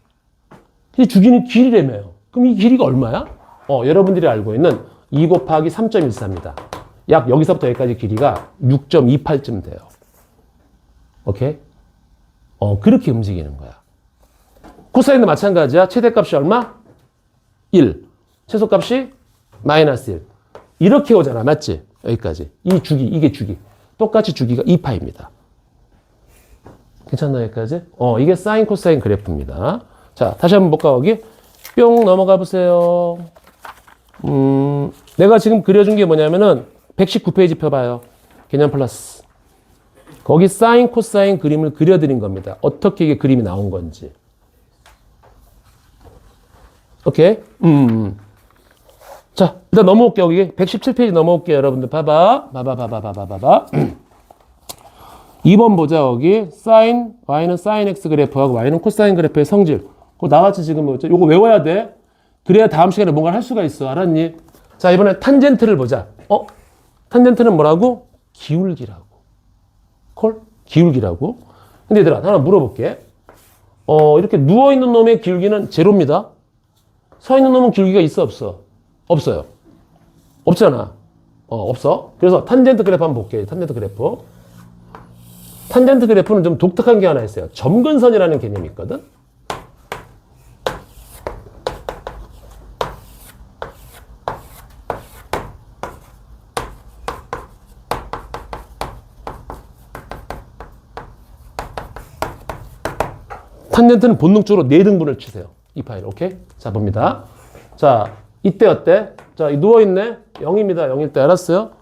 근데 주기는 길이라며요. 그럼 이 길이가 얼마야? 여러분들이 알고 있는 2 곱하기 3.14입니다. 약 여기서부터 여기까지 길이가 6.28쯤 돼요. 오케이? 그렇게 움직이는 거야. 코사인도 마찬가지야. 최대값이 얼마? 1. 최소값이 마이너스 1. 이렇게 오잖아. 맞지? 여기까지. 이게 주기. 똑같이 주기가 2파입니다. 괜찮나, 여기까지? 이게 사인, 코사인 그래프입니다. 자, 다시 한번 볼까, 여기? 뿅 넘어가 보세요. 내가 지금 그려준 게 뭐냐면은 119페이지 펴봐요. 개념 플러스. 거기 사인, 코사인 그림을 그려드린 겁니다. 어떻게 이게 그림이 나온 건지. 오케이? 자, 일단 넘어올게요. 여기 117페이지 넘어올게요. 여러분들 봐봐. 2번 보자. 여기 사인, y는 사인 x 그래프하고 y는 코사인 그래프의 성질. 그거 나왔지 지금. 요거 외워야 돼. 그래야 다음 시간에 뭔가 할 수가 있어. 알았니? 자, 이번에 탄젠트를 보자. 탄젠트는 뭐라고? 기울기라고. 기울기라고. 근데 얘들아, 하나 물어볼게. 이렇게 누워있는 놈의 기울기는 제로입니다. 서있는 놈은 기울기가 있어, 없어? 없어요. 없잖아. 없어. 그래서 탄젠트 그래프 한번 볼게요. 탄젠트 그래프. 탄젠트 그래프는 좀 독특한 게 하나 있어요. 점근선이라는 개념이 있거든. 탄젠트는 본능적으로 4등분을 치세요. 이 파일, 오케이? 자, 봅니다. 자, 이때 어때? 자, 누워있네? 0입니다. 0일 때, 알았어요?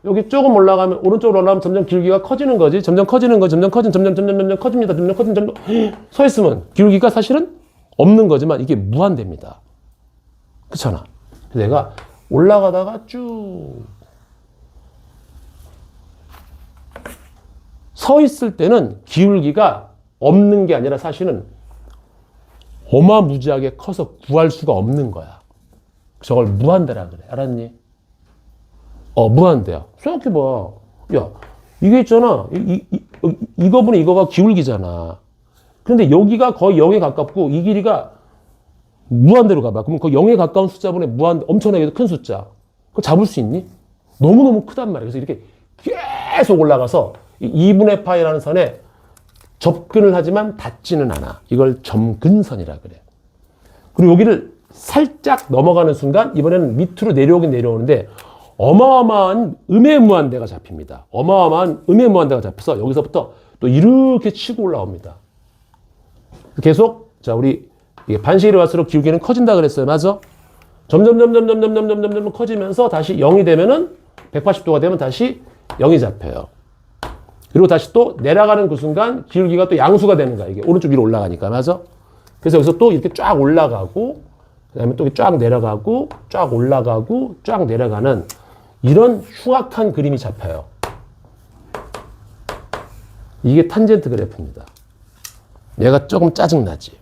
여기 조금 올라가면, 오른쪽으로 올라가면 점점 길기가 커지는 거지. 점점 커집니다. 점점 커집니다. 서 있으면 기울기가 사실은 없는 거지만 이게 무한대입니다. 그렇잖아. 내가 올라가다가 쭉 서 있을 때는 기울기가 없는 게 아니라 사실은 어마무지하게 커서 구할 수가 없는 거야. 저걸 무한대라 그래. 알았니? 무한대야. 생각해봐. 야, 이게 있잖아. 이거분의 이거가 기울기잖아. 근데 여기가 거의 0에 가깝고 이 길이가 무한대로 가봐. 그러면 그 0에 가까운 숫자분의 엄청나게 큰 숫자. 그거 잡을 수 있니? 너무너무 크단 말이야. 그래서 이렇게 계속 올라가서 2분의 파이라는 선에 접근을 하지만 닿지는 않아. 이걸 점근선이라 그래. 그리고 여기를 살짝 넘어가는 순간 이번에는 밑으로 내려오긴 내려오는데 어마어마한 음의 무한대가 잡힙니다. 어마어마한 음의 무한대가 잡혀서 여기서부터 또 이렇게 치고 올라옵니다. 계속 자, 우리 반시일이 갈수록 기울기는 커진다 그랬어요. 맞아? 점점 커지면서 다시 0이 되면은 180도가 되면 다시 0이 잡혀요. 그리고 다시 또 내려가는 그 순간 기울기가 또 양수가 되는 거야. 이게 오른쪽 위로 올라가니까. 맞아? 그래서 여기서 또 이렇게 쫙 올라가고 그 다음에 또 쫙 내려가고 쫙 올라가고 쫙 내려가는 이런 흉악한 그림이 잡혀요. 이게 탄젠트 그래프입니다. 얘가 조금 짜증나지.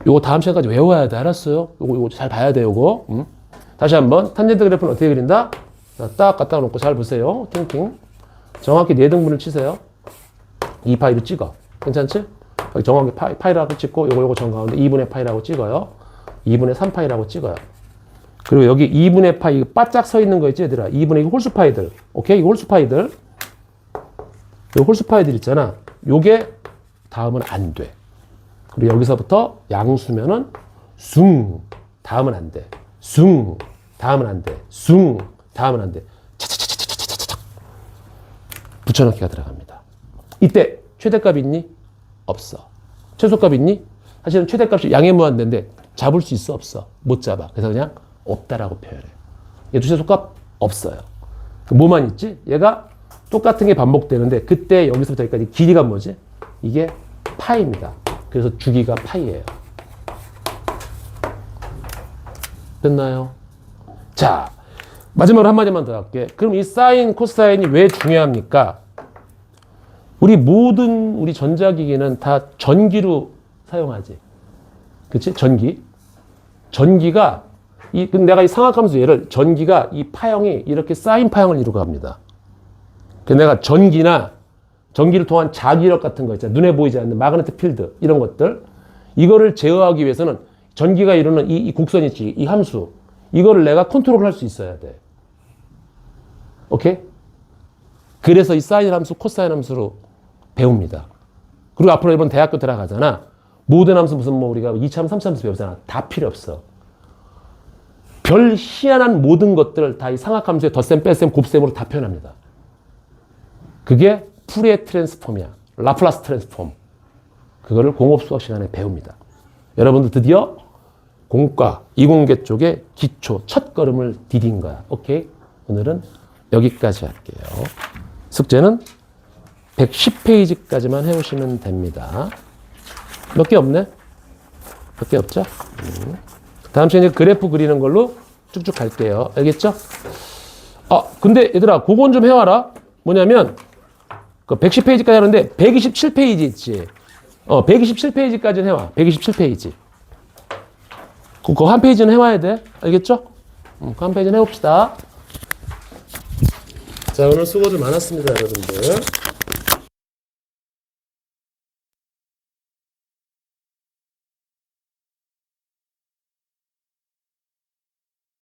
요거 다음 시간까지 외워야 돼. 알았어요? 요거 잘 봐야 돼. 요거. 다시 한번 탄젠트 그래프는 어떻게 그린다? 자, 딱 갖다 놓고 잘 보세요. 팅팅. 정확히 4등분을 치세요. 2파이로 찍어. 괜찮지? 정확하게 파이라고 찍고 요거 정가운데 2분의 파이라고 찍어요. 2분의 3파이라고 찍어요. 그리고 여기 2분의 파이 바짝 서 있는 거 있지 얘들아. 2분의 이 홀수 파이들. 오케이? 이 홀수 파이들. 요 홀수 파이들 있잖아. 요게 다음은 안 돼. 그리고 여기서부터 양수면은 숭 다음은 안 돼. 숭 다음은 안 돼. 숭 다음은 안 돼. 차차차차차차차차 붙여넣기가 들어갑니다. 이때 최대값 있니? 없어. 최소값 있니? 사실은 최대값이 양의 무한대인데 잡을 수 있어? 없어? 못 잡아. 그래서 그냥 없다라고 표현해. 얘도 최소값 없어요. 뭐만 있지? 얘가 똑같은 게 반복되는데 그때 여기서부터 여기까지 길이가 뭐지? 이게 파이입니다. 그래서 주기가 파이예요. 됐나요? 자, 마지막으로 한마디만 더 할게. 그럼 이 사인, 코사인이 왜 중요합니까? 우리 전자기기는 다 전기로 사용하지. 그치? 전기가, 내가 이 상악함수 얘를 전기가 이 파형이 이렇게 사인 파형을 이루고 합니다. 그래서 내가 전기를 통한 자기력 같은 거 있잖아. 눈에 보이지 않는 마그네틱 필드, 이런 것들. 이거를 제어하기 위해서는 전기가 이루는 이 곡선 있지, 이 함수. 이거를 내가 컨트롤 할 수 있어야 돼. 오케이? 그래서 이 사인 함수, 코사인 함수로 배웁니다. 그리고 앞으로 이번 대학교 들어가잖아. 모든 함수 무슨 우리가 2차 함수, 3차 함수 배우잖아. 다 필요 없어. 별 희한한 모든 것들을 다 이 상악함수의 덧셈, 뺄셈, 곱셈으로 다 표현합니다. 그게 푸리에 트랜스폼이야. 라플라스 트랜스폼. 그거를 공업 수학 시간에 배웁니다. 여러분들 드디어 공과 이공계 쪽에 기초 첫 걸음을 디딘 거야. 오케이? 오늘은 여기까지 할게요. 숙제는 110페이지까지만 해오시면 됩니다. 몇 개 없네? 몇 개 없죠? 다음 시간에 그래프 그리는 걸로 쭉쭉 갈게요. 알겠죠? 근데 얘들아, 그건 좀 해와라. 뭐냐면, 그 110페이지까지 하는데 127페이지 있지. 127페이지까지는 해와. 127페이지. 그 한 페이지는 해와야 돼. 알겠죠? 그 한 페이지는 해봅시다. 자, 오늘 수고들 많았습니다, 여러분들.